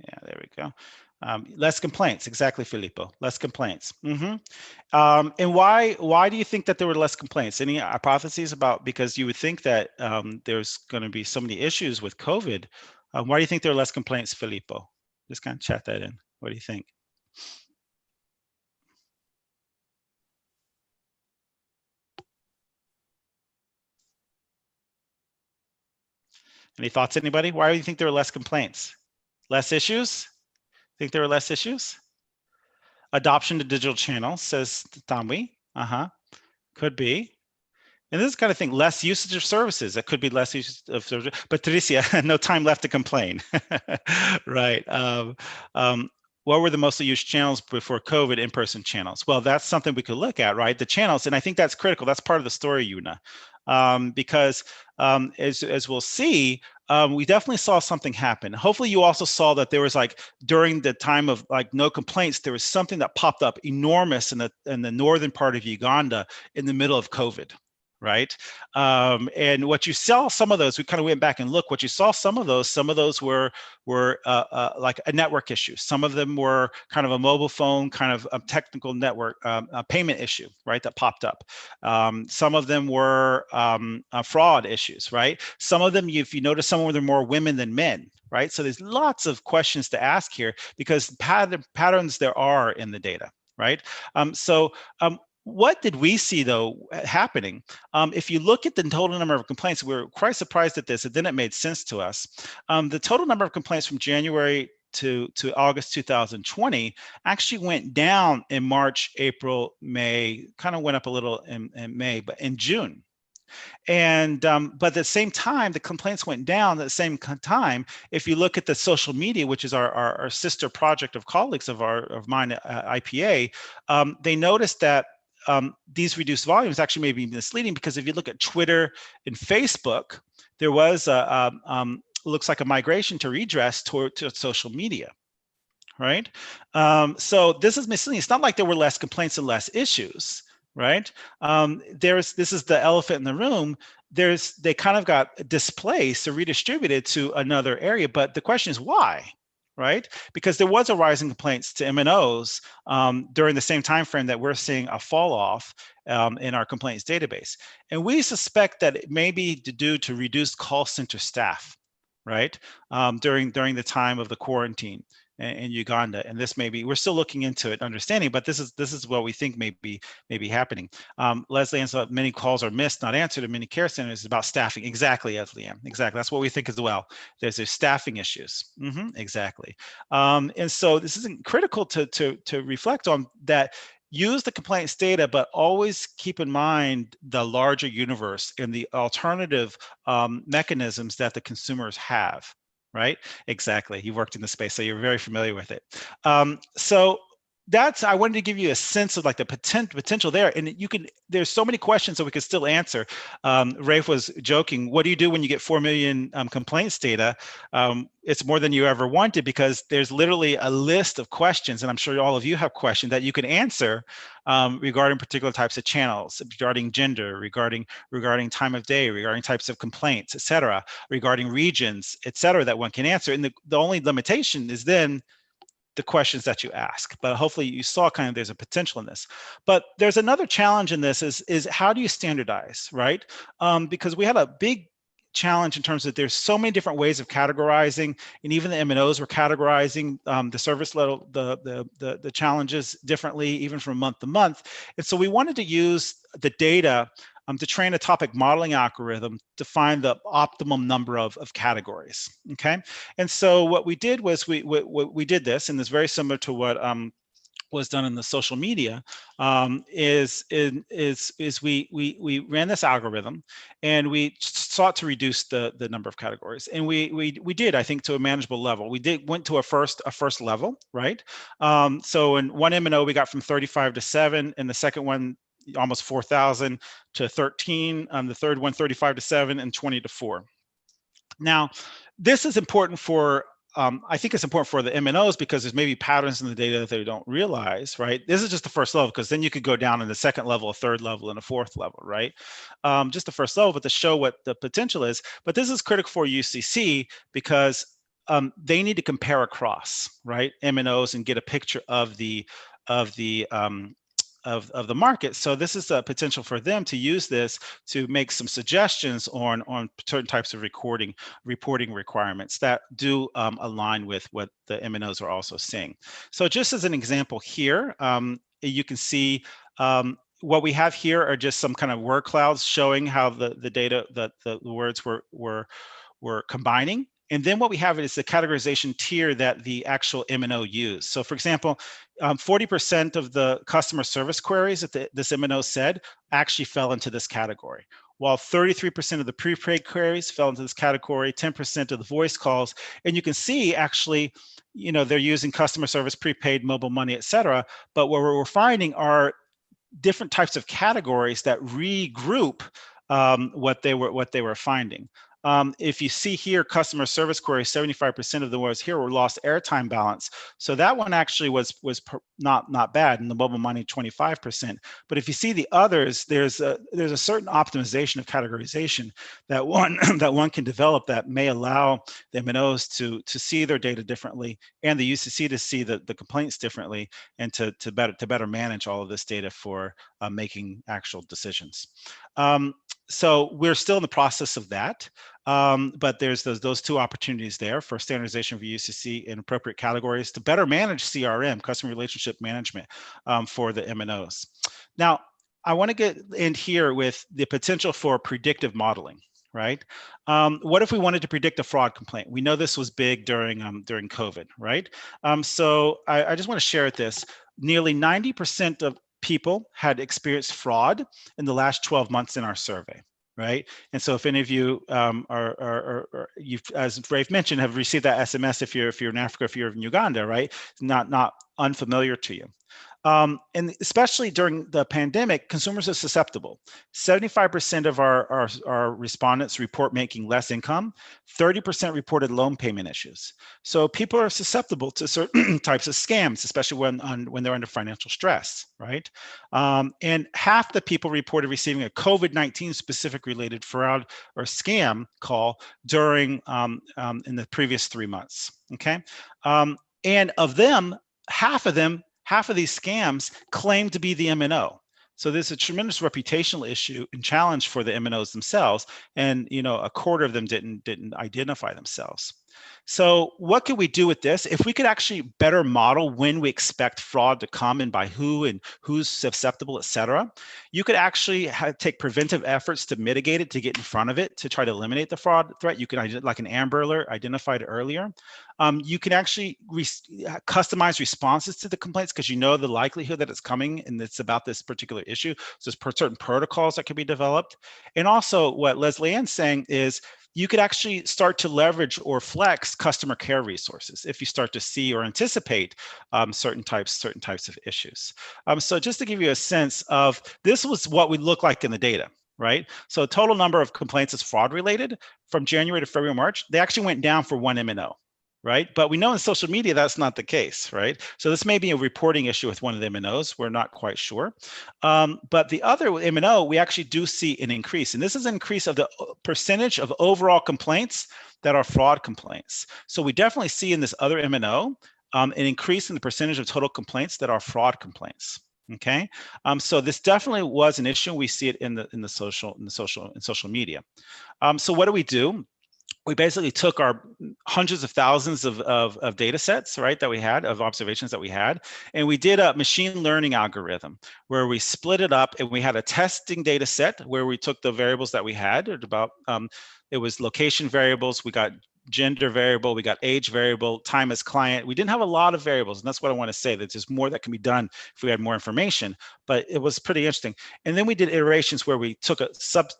Yeah, there we go. Less complaints, exactly, Filippo. Less complaints. And why do you think that there were less complaints? Any hypotheses about, because you would think that there's going to be so many issues with COVID. Why do you think there are less complaints, Filippo? Just kind of chat that in. What do you think? Any thoughts, anybody? Why do you think there are less complaints? Less issues? Think there are less issues? Adoption to digital channels, says Tamwi. Could be. And this is kind of thing, less usage of services. That could be less usage of services. But Patricia, no time left to complain. Right. What were the mostly used channels before COVID? In-person channels. Well, that's something we could look at, right? The channels, and I think that's critical. That's part of the story, Una, because as we'll see, we definitely saw something happen. Hopefully you also saw that there was, like, during the time of like no complaints, there was something that popped up enormous in the northern part of Uganda in the middle of COVID. right? And what you saw, some of those, we kind of went back and looked, what you saw, some of those were like a network issue. Some of them were kind of a mobile phone, kind of a technical network, a payment issue, right, that popped up. Some of them were fraud issues, right? Some of them, if you notice, some of them are more women than men, right? So there's lots of questions to ask here because patterns there are in the data, right? What did we see, though, happening? If you look at the total number of complaints, we were quite surprised at this, and then it made sense to us. The total number of complaints from January to August 2020 actually went down in March, April, May, kind of went up a little in May, but in June. And but at the same time, the complaints went down at the same time. If you look at the social media, which is our sister project of colleagues of mine at IPA, they noticed that these reduced volumes actually may be misleading, because if you look at Twitter and Facebook, there was looks like a migration to redress to social media, right? So this is misleading. It's not like there were less complaints and less issues, right? This is the elephant in the room. They kind of got displaced or redistributed to another area, but the question is why? Right? Because there was a rise in complaints to MNOs during the same time frame that we're seeing a fall off in our complaints database. And we suspect that it may be due to reduced call center staff, right? During the time of the quarantine in Uganda. And this may be, we're still looking into it, understanding, but this is what we think may be happening. Leslie Ann, many calls are missed, not answered in many care centers about staffing. Exactly, Leslie Ann, exactly. That's what we think as well. There's staffing issues. Exactly. And so this is critical to reflect on that. Use the complaints data, but always keep in mind the larger universe and the alternative mechanisms that the consumers have. Right? Exactly. You worked in the space, so you're very familiar with it. So I wanted to give you a sense of like the potential there. And there's so many questions that we could still answer. Rafe was joking, what do you do when you get 4 million complaints data? It's more than you ever wanted, because there's literally a list of questions, and I'm sure all of you have questions that you can answer regarding particular types of channels, regarding gender, regarding time of day, regarding types of complaints, et cetera, regarding regions, et cetera, that one can answer. And the only limitation is then the questions that you ask. But hopefully you saw kind of there's a potential in this. But there's another challenge in this is how do you standardize, right? Because we had a big challenge in terms of there's so many different ways of categorizing, and even the MNOs were categorizing the service level, the challenges differently, even from month to month. And so we wanted to use the data to train a topic modeling algorithm to find the optimum number of categories, okay? And so what we did was we did this, and it's very similar to what was done in the social media, is we ran this algorithm, and we sought to reduce the number of categories, and we did, I think, to a manageable level. We went to a first level, right? So in one MNO we got from 35 to 7, and the second one almost 4,000 to 13, the third one 35 to 7, and 20 to 4. Now, this is important for I think it's important for the MNOs because there's maybe patterns in the data that they don't realize, right? This is just the first level, because then you could go down in the second level, a third level, and a fourth level, right? Just the first level, but to show what the potential is. But this is critical for UCC because they need to compare across, right, MNOs and get a picture of the market. So this is a potential for them to use this to make some suggestions on certain types of reporting requirements that do align with what the MNOs are also seeing. So just as an example here, you can see what we have here are just some kind of word clouds showing how the data, that the words were combining. And then what we have is the categorization tier that the actual MNO used. So for example, 40% of the customer service queries that this MNO said actually fell into this category, while 33% of the prepaid queries fell into this category, 10% of the voice calls. And you can see actually, they're using customer service, prepaid, mobile money, et cetera. But what we're finding are different types of categories that regroup what they were finding. If you see here, customer service queries, 75% of the ones here were lost airtime balance. So that one actually was not bad, and the mobile money 25%. But if you see the others, there's a certain optimization of categorization that one that one can develop that may allow the MNOs to see their data differently, and the UCC to see the complaints differently, and to better manage all of this data for making actual decisions. So we're still in the process of that, but there's those two opportunities there for standardization for UCC in appropriate categories to better manage CRM, customer relationship management, for the MNOs. Now, I want to get in here with the potential for predictive modeling, right? What if we wanted to predict a fraud complaint? We know this was big during COVID, right? So I just want to share this. Nearly 90% of people had experienced fraud in the last 12 months in our survey, right? And so if any of you you've, as Rafe mentioned, have received that SMS, if you're in Africa, if you're in Uganda, right? Not unfamiliar to you. And especially during the pandemic, consumers are susceptible. 75% of our respondents report making less income. 30% reported loan payment issues. So people are susceptible to certain types of scams, especially when they're under financial stress, right? And half the people reported receiving a COVID-19 specific related fraud or scam call during in the previous 3 months. Okay, and of them, half of these scams claim to be the MNO. So there's a tremendous reputational issue and challenge for the MNOs themselves, and a quarter of them didn't identify themselves. So what could we do with this? If we could actually better model when we expect fraud to come and by who and who's susceptible, et cetera, you could actually take preventive efforts to mitigate it, to get in front of it, to try to eliminate the fraud threat. You can, like an Amber Alert, identified earlier. You can actually customize responses to the complaints because you know the likelihood that it's coming and it's about this particular issue. So there's certain protocols that can be developed. And also what Leslie Ann's saying is, you could actually start to leverage or flex customer care resources if you start to see or anticipate certain types of issues. So just to give you a sense of, this was what we look like in the data, right? So total number of complaints is fraud related from January to February, March. They actually went down for one MNO. Right? But we know in social media that's not the case, right? So this may be a reporting issue with one of the MNOs. We're not quite sure. But the other MNO, we actually do see an increase. And this is an increase of the percentage of overall complaints that are fraud complaints. So we definitely see in this other MNO an increase in the percentage of total complaints that are fraud complaints. Okay, so this definitely was an issue. We see it in social media. So what do? We basically took our hundreds of thousands of data sets, right, that we had, of observations that we had, and we did a machine learning algorithm where we split it up, and we had a testing data set where we took the variables that we had, it was location variables, we got gender variable, we got age variable, time as client. We didn't have a lot of variables, and that's what I want to say, that there's more that can be done if we had more information, but it was pretty interesting. And then we did iterations where we took a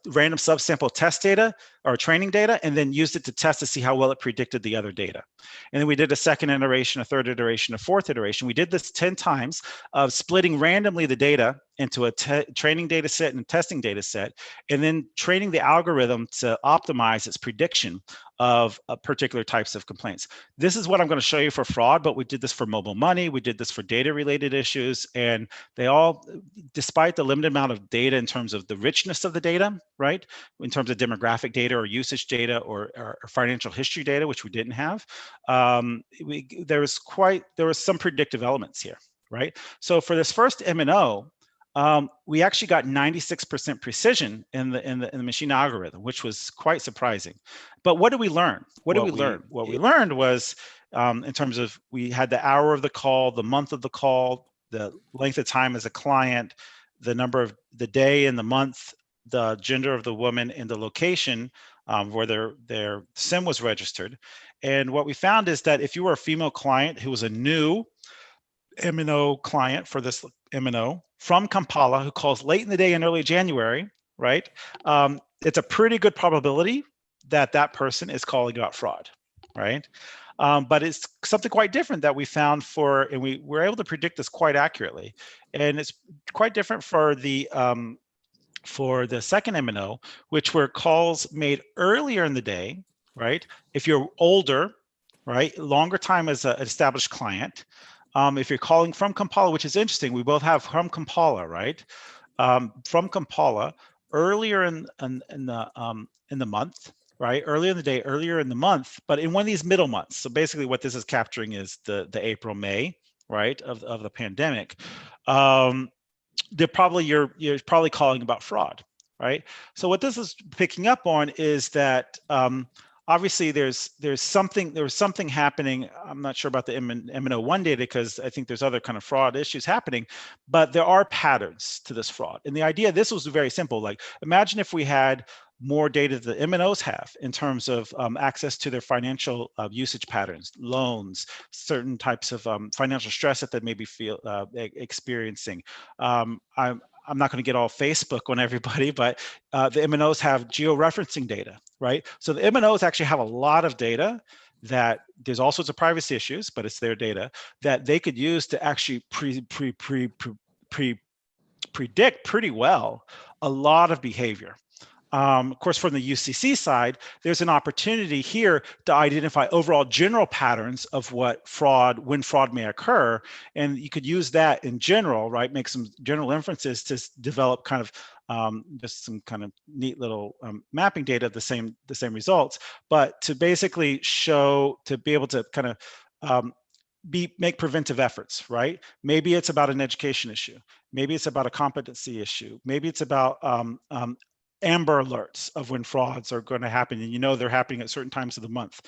random subsample test data or training data and then used it to test to see how well it predicted the other data. And then we did a second iteration, a third iteration, a fourth iteration. We did this 10 times of splitting randomly the data into a training data set and testing data set, and then training the algorithm to optimize its prediction of particular types of complaints. This is what I'm going to show you for fraud, but we did this for mobile money, we did this for data related issues, and they all, despite the limited amount of data in terms of the richness of the data, right, in terms of demographic data or usage data or financial history data, which we didn't have, there was some predictive elements here, right? So for this first MNO, we actually got 96% precision in the machine algorithm, which was quite surprising. But what did we learn? What we learned was, in terms of, we had the hour of the call, the month of the call, the length of time as a client, the number of the day and the month, the gender of the woman, and the location where their SIM was registered. And what we found is that if you were a female client who was a new MNO client for this MNO from Kampala, who calls late in the day in early January, right? It's a pretty good probability that that person is calling about fraud, right? But it's something quite different that we found and we were able to predict this quite accurately. And it's quite different for the for the second MNO, which were calls made earlier in the day, right? If you're older, right, longer time as an established client. If you're calling from Kampala, which is interesting, we both have from Kampala, right? From Kampala earlier in the month, right? Earlier in the day, earlier in the month, but in one of these middle months. So basically, what this is capturing is the April, May, right, of the pandemic. They're probably you're probably calling about fraud, right? So what this is picking up on is that obviously there was something happening. I'm not sure about the MNO-1 data because I think there's other kind of fraud issues happening, but there are patterns to this fraud. And the idea, this was very simple. Like imagine if we had more data that MNOs have in terms of access to their financial usage patterns, loans, certain types of financial stress that they may be experiencing. I'm not going to get all Facebook on everybody, but the MNOs have georeferencing data, right? So the MNOs actually have a lot of data that there's all sorts of privacy issues, but it's their data that they could use to actually predict pretty well a lot of behavior. Of course, from the UCC side, there's an opportunity here to identify overall general patterns of when fraud may occur. And you could use that in general, right? Make some general inferences to develop kind of just some kind of neat little mapping data of the same results, but to basically to be able to kind of make preventive efforts, right? Maybe it's about an education issue. Maybe it's about a competency issue. Maybe it's about amber alerts of when frauds are going to happen, and they're happening at certain times of the month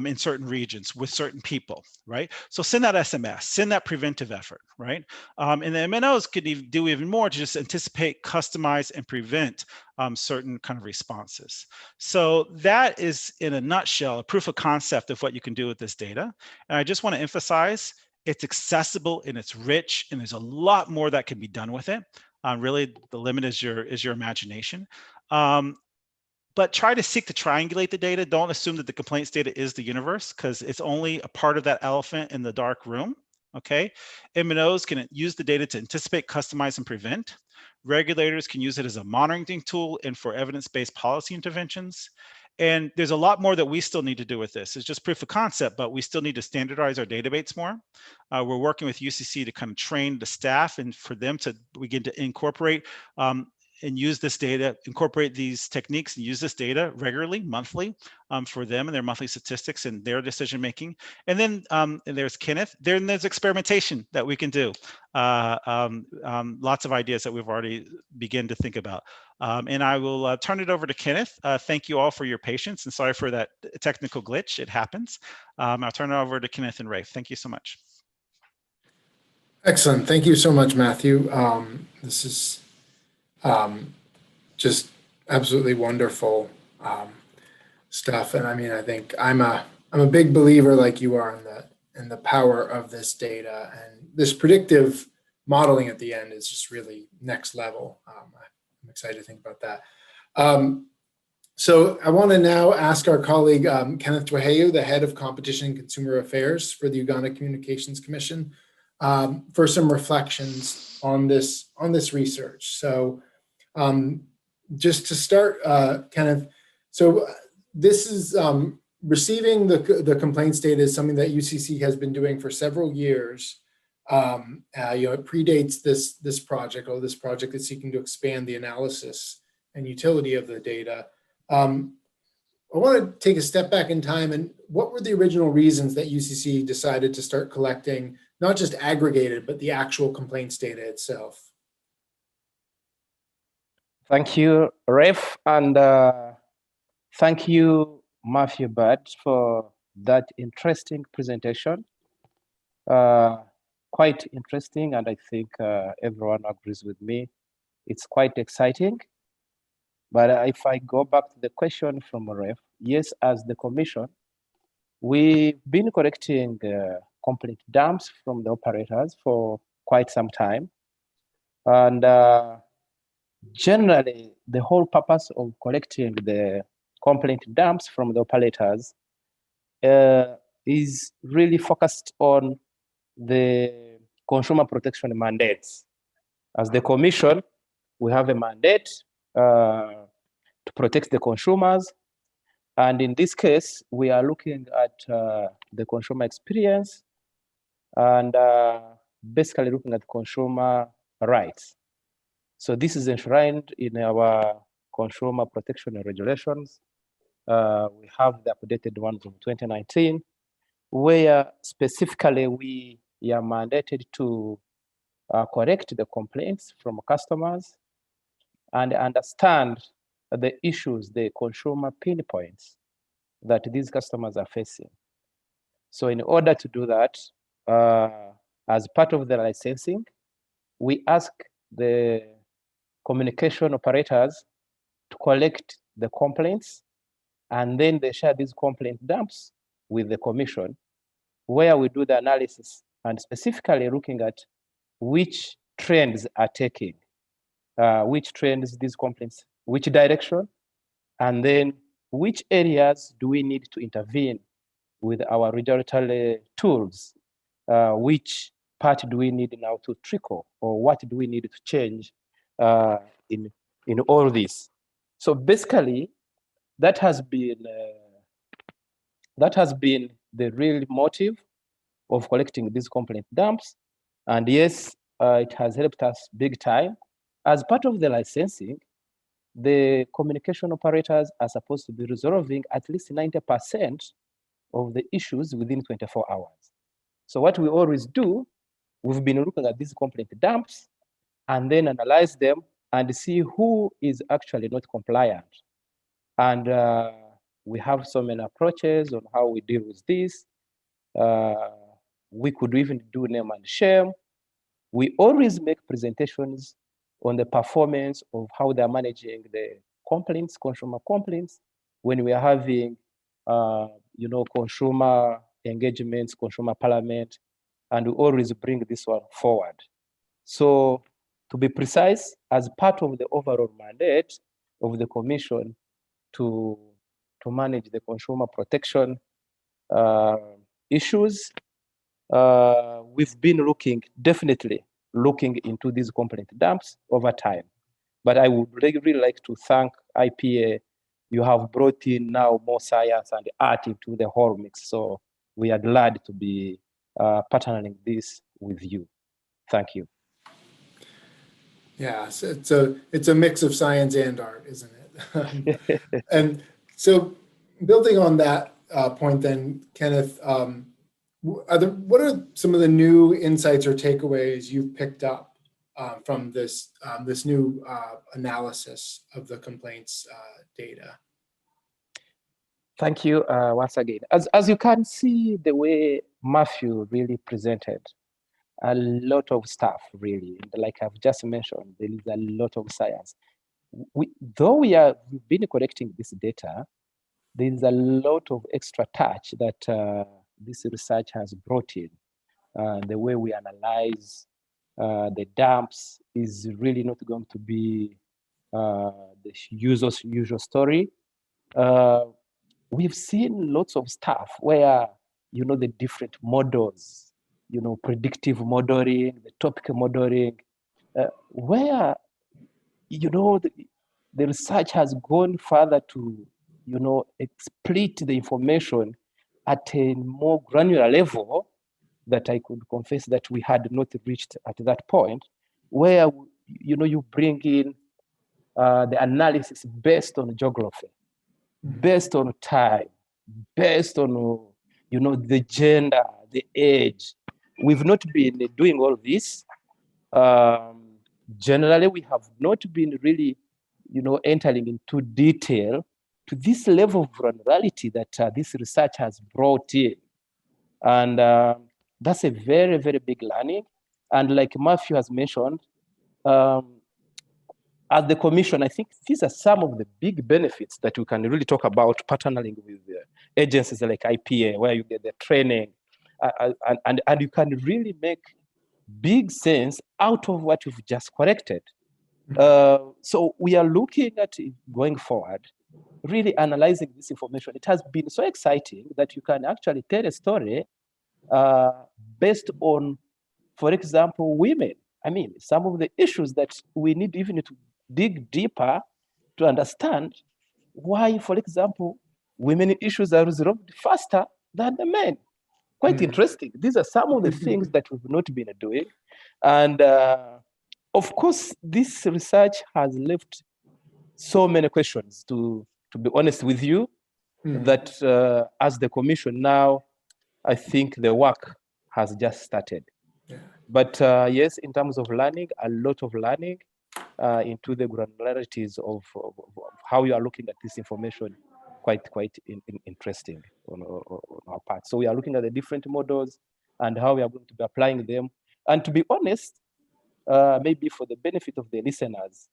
in certain regions with certain people, right? So send that SMS, send that preventive effort, right? And the MNOs could do even more to just anticipate, customize, and prevent certain kind of responses. So that is, in a nutshell, a proof of concept of what you can do with this data. And I just want to emphasize, it's accessible and it's rich, and there's a lot more that can be done with it. Really, the limit is your imagination. But try to seek to triangulate the data. Don't assume that the complaints data is the universe, because it's only a part of that elephant in the dark room, okay? MNOs can use the data to anticipate, customize, and prevent. Regulators can use it as a monitoring tool and for evidence-based policy interventions. And there's a lot more that we still need to do with this. It's just proof of concept, but we still need to standardize our database more. We're working with UCC to kind of train the staff and for them to begin to incorporate and use this data, incorporate these techniques and use this data regularly, monthly, for them and their monthly statistics and their decision making. And then and there's Kenneth. Then there's experimentation that we can do. Lots of ideas that we've already begun to think about. And I will turn it over to Kenneth. Thank you all for your patience, and sorry for that technical glitch. It happens. I'll turn it over to Kenneth and Rafe. Thank you so much. Excellent. Thank you so much, Matthew. This is just absolutely wonderful stuff. And I mean, I think I'm a big believer, like you are, in the power of this data, and this predictive modeling at the end is just really next level. I'm excited to think about that. So I want to now ask our colleague Kenneth Twaheyu, the head of Competition and Consumer Affairs for the Uganda Communications Commission, for some reflections on this research. So just to start, Kenneth, so this is receiving the complaints data is something that UCC has been doing for several years. It predates this project, or this project is seeking to expand the analysis and utility of the data. I want to take a step back in time, and what were the original reasons that UCC decided to start collecting not just aggregated, but the actual complaints data itself? Thank you, Rafe, and thank you, Matthew Budd, for that interesting presentation. Quite interesting, and I think everyone agrees with me. It's quite exciting. But if I go back to the question from Rafe, yes, as the Commission, we've been collecting complaint dumps from the operators for quite some time. And generally, the whole purpose of collecting the complaint dumps from the operators is really focused on the consumer protection mandates. As the Commission, we have a mandate to protect the consumers. And in this case, we are looking at the consumer experience and basically looking at consumer rights. So this is enshrined in our consumer protection and regulations. We have the updated one from 2019, where specifically we are mandated to correct the complaints from customers and understand the issues, the consumer pain points that these customers are facing. So in order to do that, as part of the licensing, we ask the communication operators to collect the complaints, and then they share these complaint dumps with the commission, where we do the analysis and specifically looking at which trends are taking, which trends these complaints, which direction, and then which areas do we need to intervene with our regulatory tools, which part do we need now to trickle, or what do we need to change in all this. So basically, that has been the real motive of collecting these complaint dumps. And yes, it has helped us big time. As part of the licensing, the communication operators are supposed to be resolving at least 90% of the issues within 24 hours. So what we always do, we've been looking at these complaint dumps and then analyze them and see who is actually not compliant. And we have so many approaches on how we deal with this. We could even do name and shame. We always make presentations on the performance of how they're managing the complaints, consumer complaints, when we are having consumer engagements, consumer parliament, and we always bring this one forward. So to be precise, as part of the overall mandate of the Commission to manage the consumer protection issues, we've been definitely looking into these complaint dumps over time. But I would really like to thank IPA. You have brought in now more science and art into the whole mix. So we are glad to be partnering this with you. Thank you. Yeah, so it's a mix of science and art, isn't it? And so building on that point then, Kenneth, what are some of the new insights or takeaways you've picked up from this new analysis of the complaints data? Thank you once again. As you can see, the way Matthew really presented, a lot of stuff really, like I've just mentioned, there is a lot of science. Though we've been collecting this data, there is a lot of extra touch that this research has brought in. The way we analyze the dumps is really not going to be the usual story. We've seen lots of stuff where, the different models, predictive modeling, the topic modeling, where, the research has gone further to, split the information at a more granular level that I could confess that we had not reached at that point, where, you bring in the analysis based on geography, based on time, based on, the gender, the age. We've not been doing all this. Generally, we have not been really, entering into detail to this level of granularity that this research has brought in. And that's a very, very big learning. And like Matthew has mentioned, at the Commission, I think these are some of the big benefits that we can really talk about partnering with agencies like IPA, where you get the training, and you can really make big sense out of what you've just corrected. So we are looking at going forward, really analyzing this information. It has been so exciting that you can actually tell a story based on, for example, women. I mean, some of the issues that we need even to dig deeper to understand why, for example, women issues are resolved faster than the men. Quite interesting. These are some of the things that we've not been doing. And of course, this research has left so many questions, to be honest with you, that as the commission now, I think the work has just started. Yeah. But yes, in terms of learning, a lot of learning into the granularities of how you are looking at this information, quite interesting on our part. So we are looking at the different models and how we are going to be applying them. And to be honest, maybe for the benefit of the listeners,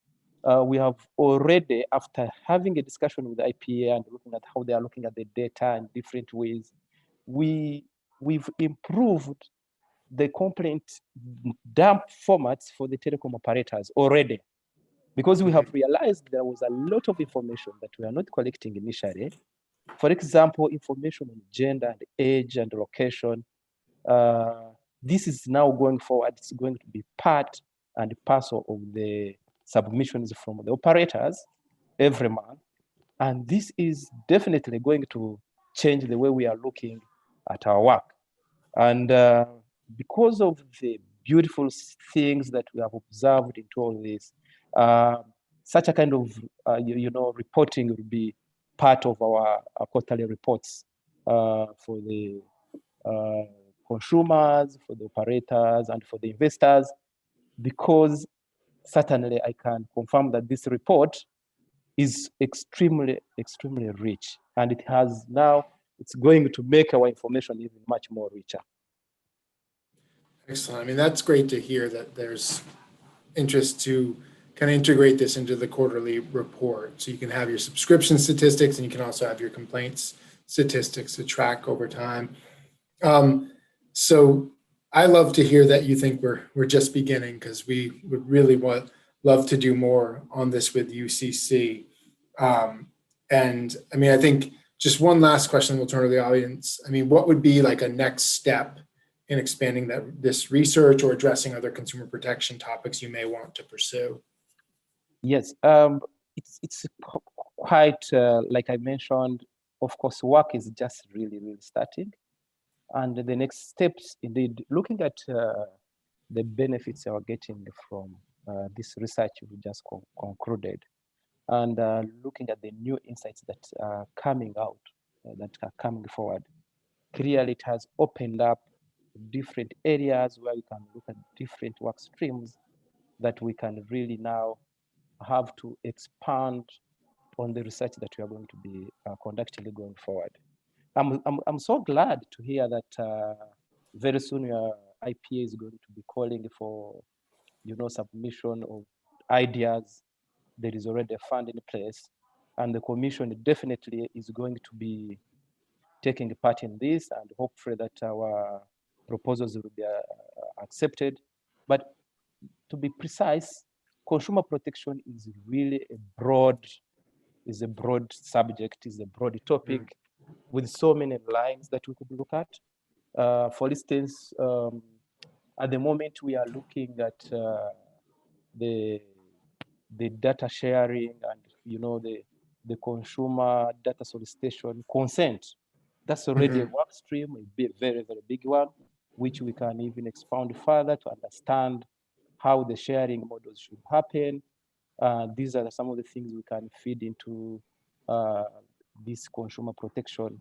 we have already, after having a discussion with the IPA and looking at how they are looking at the data in different ways, we've improved the complaint dump formats for the telecom operators already, because we have realized there was a lot of information that we are not collecting initially. For example, information on gender and age and location. This is now going forward. It's going to be part and parcel of the submissions from the operators every month. And this is definitely going to change the way we are looking at our work. And because of the beautiful things that we have observed into all this, such a kind of reporting will be part of our quarterly reports for the consumers, for the operators, and for the investors, because certainly I can confirm that this report is extremely rich, and it's going to make our information even much more richer. Excellent. I mean, that's great to hear that there's interest to kind of integrate this into the quarterly report. So you can have your subscription statistics, and you can also have your complaints statistics to track over time. So I love to hear that you think we're just beginning, because we would really love to do more on this with UCC. And I mean, I think just one last question, we'll turn to the audience. I mean, what would be like a next step in expanding this research or addressing other consumer protection topics you may want to pursue? Yes, it's quite, like I mentioned, of course, work is just really starting. And the next steps, indeed, looking at the benefits we are getting from this research we just concluded, and looking at the new insights that are coming out, that are coming forward, clearly it has opened up different areas where we can look at different work streams that we can really now have to expand on the research that we are going to be conducting going forward. I'm so glad to hear that very soon your IPA is going to be calling for, submission of ideas. There is already a fund in place, and the commission definitely is going to be taking part in this, and hopefully that our proposals will be accepted. But to be precise, consumer protection is really a broad subject, is a broad topic with so many lines that we could look at. For instance, at the moment we are looking at the data sharing and the consumer data solicitation consent. That's already a work stream, a very big one, which we can even expound further to understand how the sharing models should happen. These are some of the things we can feed into this consumer protection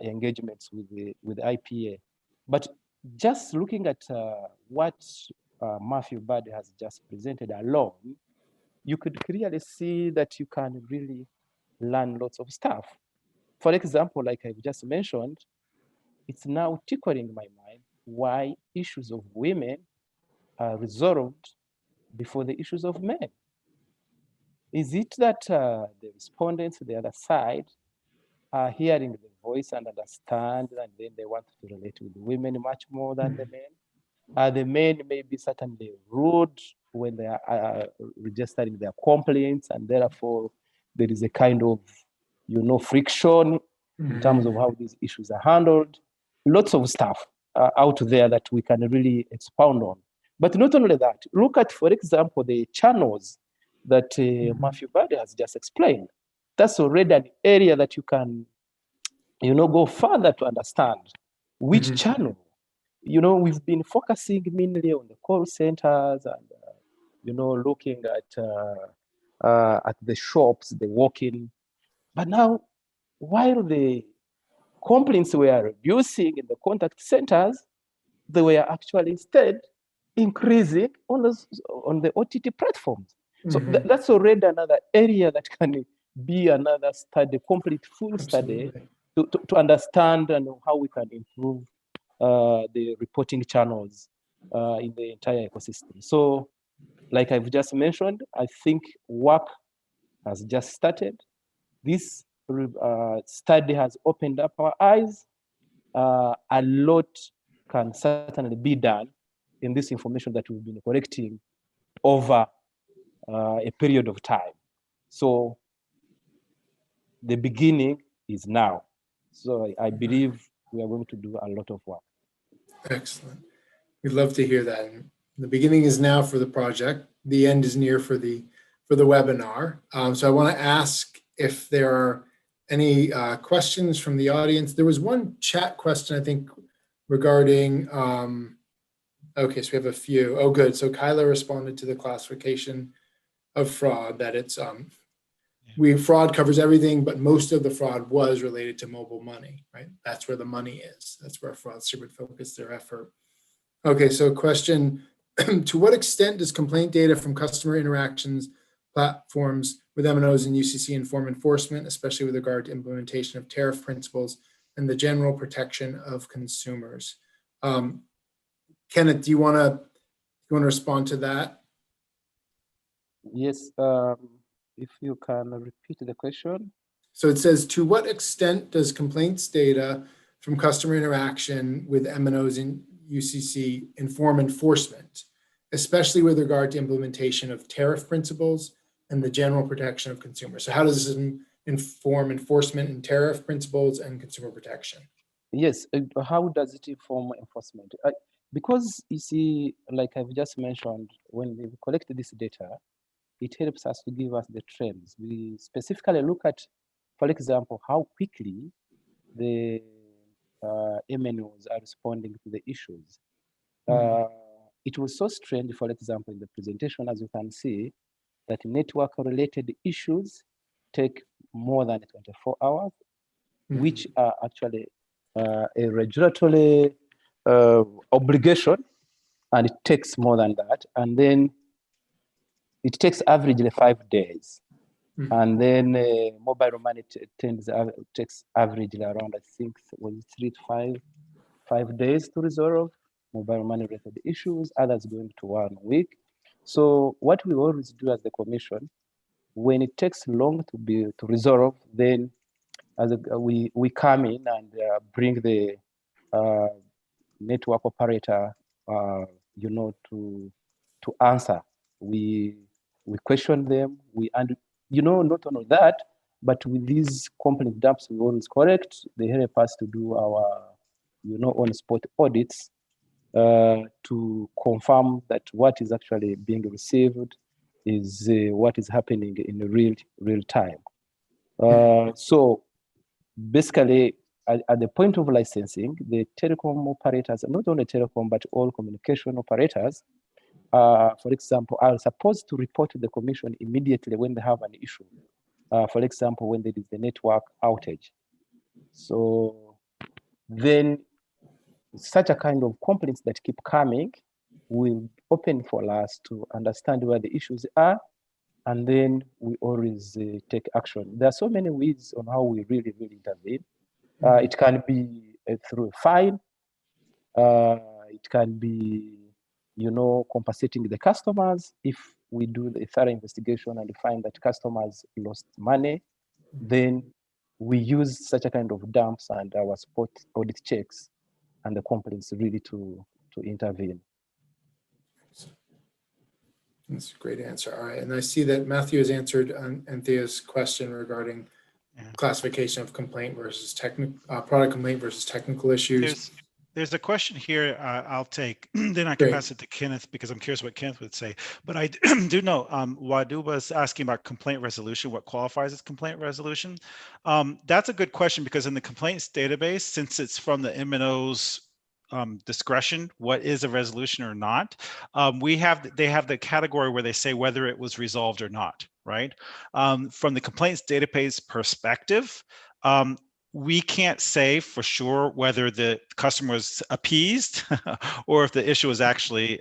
engagements with IPA. But just looking at what Matthew Bird has just presented alone, you could clearly see that you can really learn lots of stuff. For example, like I've just mentioned, it's now tickling my mind why issues of women are resolved before the issues of men. Is it that the respondents, the other side, are hearing the voice and understand, and then they want to relate with the women much more than the men? The men may be certainly rude when they are registering their complaints, and therefore there is a kind of, friction in terms of how these issues are handled. Lots of stuff out there that we can really expound on. But not only that, look at, for example, the channels that Matthew Bade has just explained. That's already an area that you can, go further to understand which channel. We've been focusing mainly on the call centers and, looking at the shops, the walk-in. But now, while the complaints were reducing in the contact centers, they were actually instead increasing on the OTT platforms. So that's already another area that can be another study, complete full study to understand and how we can improve the reporting channels in the entire ecosystem. So, like I've just mentioned, I think work has just started. This study has opened up our eyes. A lot can certainly be done in this information that we've been collecting over a period of time. So the beginning is now. So I believe we are going to do a lot of work. Excellent. We'd love to hear that. And the beginning is now for the project. The end is near for the webinar. So I want to ask if there are any questions from the audience. There was one chat question, I think, regarding, okay, so we have a few. Oh, good. So Kyla responded to the classification of fraud, that it's, fraud covers everything, but most of the fraud was related to mobile money, right? That's where the money is. That's where fraudster would focus their effort. Okay, so question, to what extent does complaint data from customer interactions platforms with MNOs and UCC inform enforcement, especially with regard to implementation of tariff principles and the general protection of consumers? Kenneth, do you want to respond to that? Yes, if you can repeat the question. So it says, to what extent does complaints data from customer interaction with MNOs and UCC inform enforcement, especially with regard to implementation of tariff principles and the general protection of consumers? So how does this inform enforcement in tariff principles and consumer protection? Yes, how does it inform enforcement? Because you see, like I've just mentioned, when we collect this data, it helps us to give us the trends. We specifically look at, for example, how quickly the MNOs are responding to the issues. It was so strange, for example, in the presentation, as you can see, that network-related issues take more than 24 hours, which are actually a regulatory obligation, and it takes more than that. And then it takes averagely 5 days. And then mobile money takes averagely around, I think, 3 to 5 days to resolve mobile money related issues, others going to 1 week. So what we always do as the commission, when it takes long to resolve, then we come in and bring the network operator, to answer. We question them. And not only that, but with these complaint dumps, we always correct. They help us to do our, on-spot audits to confirm that what is actually being received is what is happening in real time. So basically, at the point of licensing, the telecom operators, not only telecom, but all communication operators, for example, are supposed to report to the commission immediately when they have an issue. For example, when there is the network outage. So then such a kind of complaints that keep coming will open for us to understand where the issues are, and then we always take action. There are so many ways on how we really intervene. It can be through a fine. It can be, compensating the customers. If we do the thorough investigation and find that customers lost money, then we use such a kind of dumps and our spot audit checks and the complaints really to intervene. That's a great answer. All right, and I see that Matthew has answered Anthea's question regarding classification of complaint versus product complaint versus technical issues. There's a question here I'll take, then I can Great. pass it to Kenneth because I'm curious what Kenneth would say. But I do know Wadu was asking about complaint resolution, what qualifies as complaint resolution. That's a good question because in the complaints database, since it's from the MNOs discretion, what is a resolution or not, they have the category where they say whether it was resolved or not, right? From the complaints database perspective, we can't say for sure whether the customer was appeased or if the issue was actually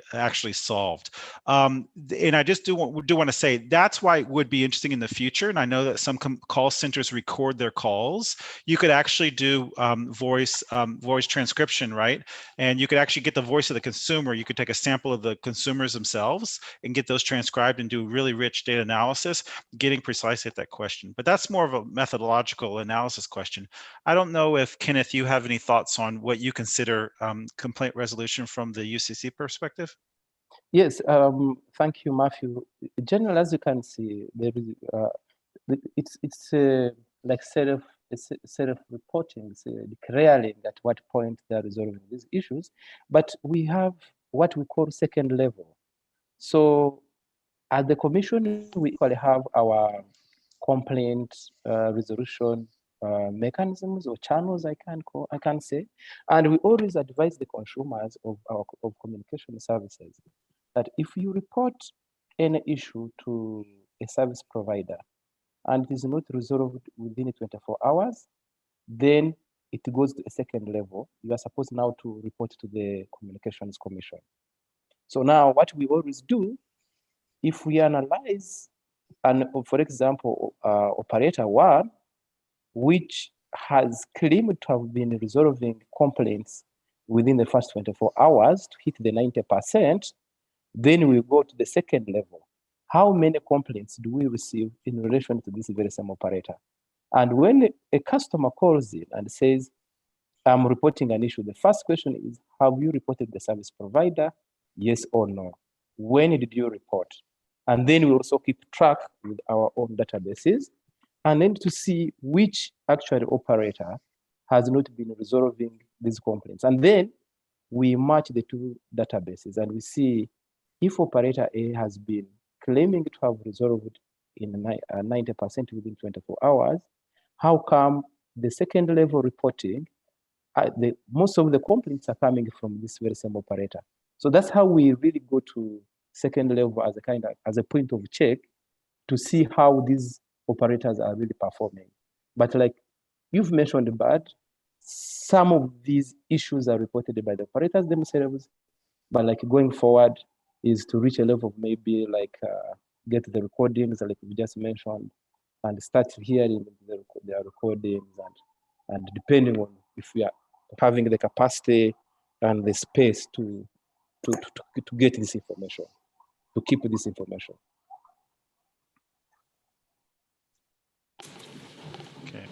solved. And I just do want to say that's why it would be interesting in the future. And I know that some call centers record their calls. You could actually do voice transcription, right? And you could actually get the voice of the consumer. You could take a sample of the consumers themselves and get those transcribed and do really rich data analysis, getting precisely at that question. But that's more of a methodological analysis question. I don't know if, Kenneth, you have any thoughts on what you consider complaint resolution from the UCC perspective? Yes, thank you, Matthew. In general, as you can see, there is it's like self-reporting, declaring at what point they are resolving these issues. But we have what we call second level. So at the Commission, we equally have our complaint resolution mechanisms or channels, I can say, and we always advise the consumers of communication services that if you report any issue to a service provider and it is not resolved within 24 hours, then it goes to a second level. You are supposed now to report to the Communications Commission. So now what we always do, if we analyze, and for example, operator 1, which has claimed to have been resolving complaints within the first 24 hours to hit the 90%, then we go to the second level. How many complaints do we receive in relation to this very same operator? And when a customer calls in and says, I'm reporting an issue, the first question is, have you reported the service provider? Yes or no? When did you report? And then we also keep track with our own databases, and then to see which actual operator has not been resolving these complaints. And then we match the two databases and we see if operator A has been claiming to have resolved in 90% within 24 hours, how come the second level reporting, most of the complaints are coming from this very same operator? So that's how we really go to second level as a point of check to see how these operators are really performing. But like you've mentioned, Bud, some of these issues are reported by the operators themselves, but like going forward is to reach a level of maybe like get the recordings like we just mentioned and start hearing their recordings, and depending on if we are having the capacity and the space to get this information, to keep this information. Okay.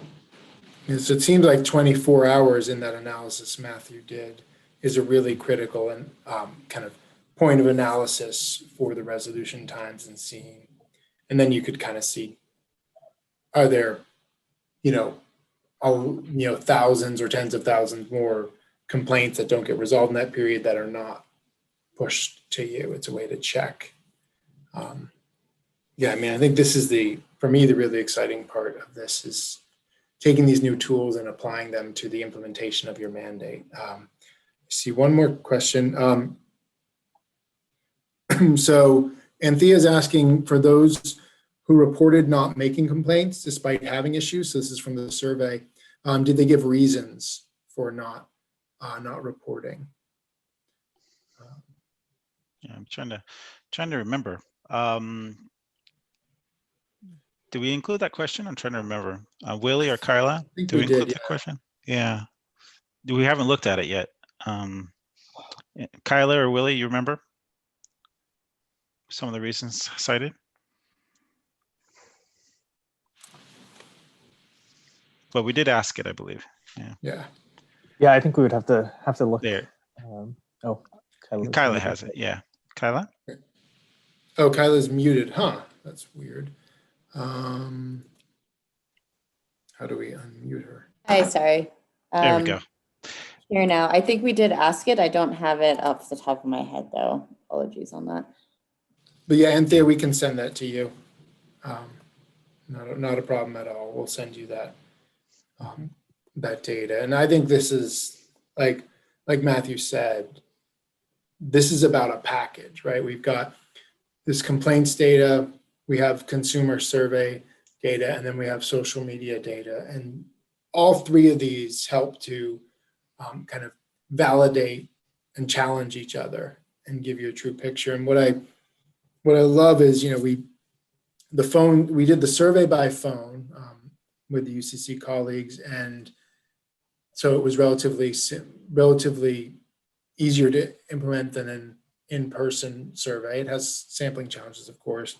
So it seems like 24 hours in that analysis Matthew did is a really critical and kind of point of analysis for the resolution times and seeing. And then you could kind of see, are there, thousands or tens of thousands more complaints that don't get resolved in that period that are not pushed to you. It's a way to check. I think this is for me, the really exciting part of this is taking these new tools and applying them to the implementation of your mandate. I see one more question. So Anthea's asking, for those who reported not making complaints despite having issues, so this is from the survey, did they give reasons for not reporting? Yeah, I'm trying to remember. Do we include that question? I'm trying to remember. Willie or Kyla, do we include that question? Yeah. We haven't looked at it yet. Kyla or Willie, you remember some of the reasons cited? But we did ask it, I believe. Yeah, I think we would have to look there. Kyla has it. Yeah, Kyla. Oh, Kyla's muted, huh? That's weird. How do we unmute her? Hi, sorry. There we go. here now. I think we did ask it. I don't have it off the top of my head, though. Apologies on that. But yeah, Anthea, we can send that to you. Not a problem at all. We'll send you that that data. And I think this is like Matthew said, this is about a package, right? We've got this complaints data, we have consumer survey data, and then we have social media data. And all three of these help to kind of validate and challenge each other and give you a true picture. And what I love is, we did the survey by phone with the UCC colleagues, and so it was relatively easier to implement than an in-person survey. It has sampling challenges, of course.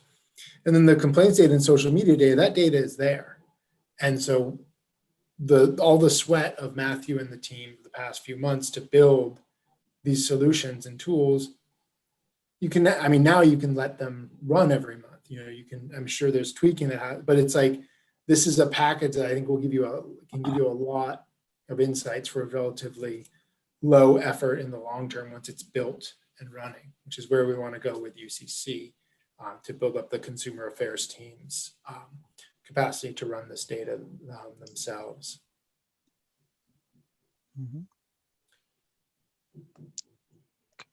And then the complaints data and social media data, that data is there. And so all the sweat of Matthew and the team the past few months to build these solutions and tools, now you can let them run every month. I'm sure there's tweaking but it's like, this is a package that I think can give you a lot of insights for a relatively low effort in the long term once it's built and running, which is where we want to go with UCC to build up the consumer affairs team's capacity to run this data themselves. Mm-hmm.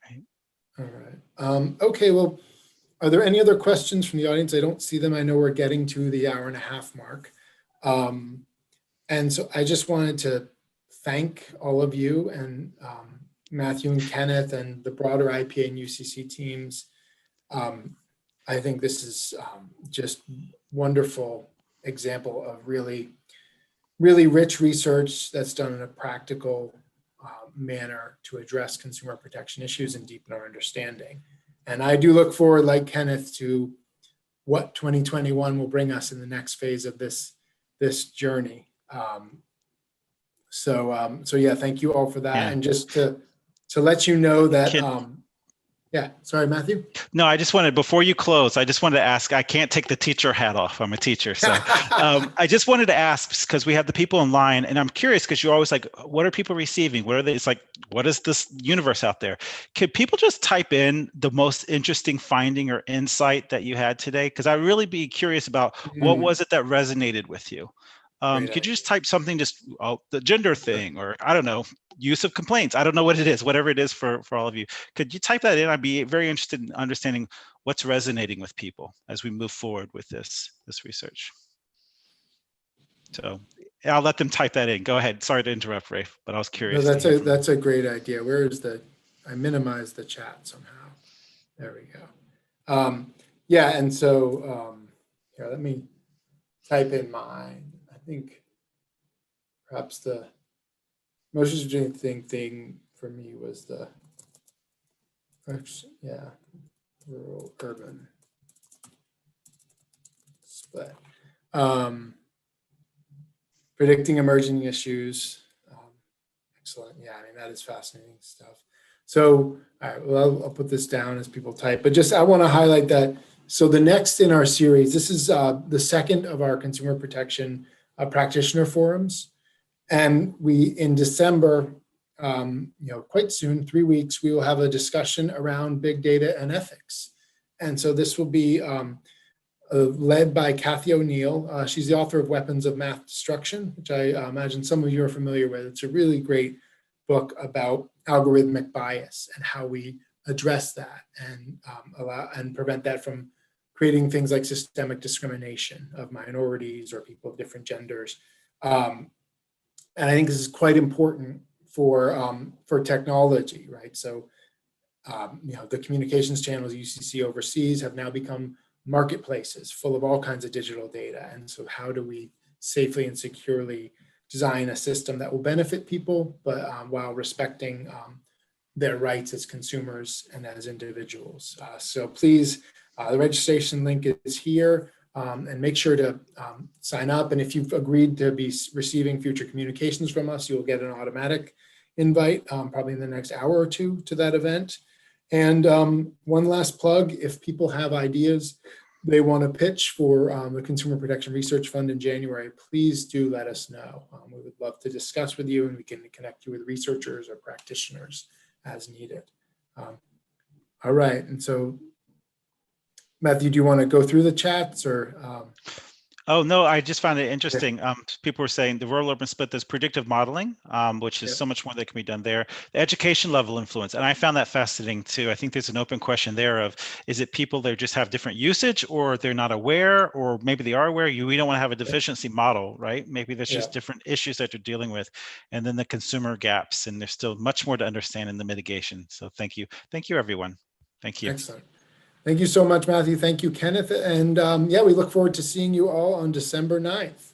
Okay. All right. Okay, well, are there any other questions from the audience? I don't see them. I know we're getting to the hour-and-a-half mark. And so I just wanted to thank all of you and Matthew and Kenneth and the broader IPA and UCC teams. I think this is just wonderful example of really, really rich research that's done in a practical manner to address consumer protection issues and deepen our understanding. And I do look forward, like Kenneth, to what 2021 will bring us in the next phase of this journey. So yeah, thank you all for that. Yeah. And just to let you know that, yeah, sorry, Matthew. No, before you close, I just wanted to ask, I can't take the teacher hat off. I'm a teacher. So I just wanted to ask, because we have the people in line, and I'm curious because you're always like, what are people receiving? What are they? It's like, what is this universe out there? Could people just type in the most interesting finding or insight that you had today? Because I'd really be curious about what was it that resonated with you? Could you just type something, the gender thing, or I don't know, use of complaints. I don't know what it is, whatever it is for all of you. Could you type that in? I'd be very interested in understanding what's resonating with people as we move forward with this research. So I'll let them type that in. Go ahead. Sorry to interrupt, Rafe, but I was curious. No, that's a great idea. Where is I minimized the chat somehow. There we go. Yeah, and so here, let me type in mine. I think perhaps the most interesting thing for me was rural urban split. Predicting emerging issues. Excellent. Yeah, I mean, that is fascinating stuff. So, all right, well, I'll put this down as people type, but I want to highlight that. So the next in our series, this is the second of our consumer protection practitioner forums. And in December, quite soon, 3 weeks, we will have a discussion around big data and ethics. And so this will be led by Kathy O'Neill. She's the author of Weapons of Math Destruction, which I imagine some of you are familiar with. It's a really great book about algorithmic bias and how we address that and allow and prevent that from creating things like systemic discrimination of minorities or people of different genders. And I think this is quite important for technology, right? So, the communications channels UCC overseas have now become marketplaces full of all kinds of digital data. And so how do we safely and securely design a system that will benefit people, but while respecting their rights as consumers and as individuals? So please, the registration link is here. And make sure to sign up. And if you've agreed to be receiving future communications from us, you'll get an automatic invite probably in the next hour or two to that event. And one last plug, if people have ideas they want to pitch for the Consumer Protection Research Fund in January, please do let us know. We would love to discuss with you, and we can connect you with researchers or practitioners as needed. All right, and so Matthew, do you want to go through the chats or? Oh, no, I just found it interesting. People were saying the rural-urban split, there's predictive modeling, which is so much more that can be done there. The education level influence, and I found that fascinating too. I think there's an open question there of, is it people that just have different usage, or they're not aware, or maybe they are aware? We don't want to have a deficiency model, right? Maybe there's just different issues that they're dealing with. And then the consumer gaps, and there's still much more to understand in the mitigation. So thank you. Thank you, everyone. Thank you. Excellent. Thank you so much, Matthew. Thank you, Kenneth. And yeah, we look forward to seeing you all on December 9th.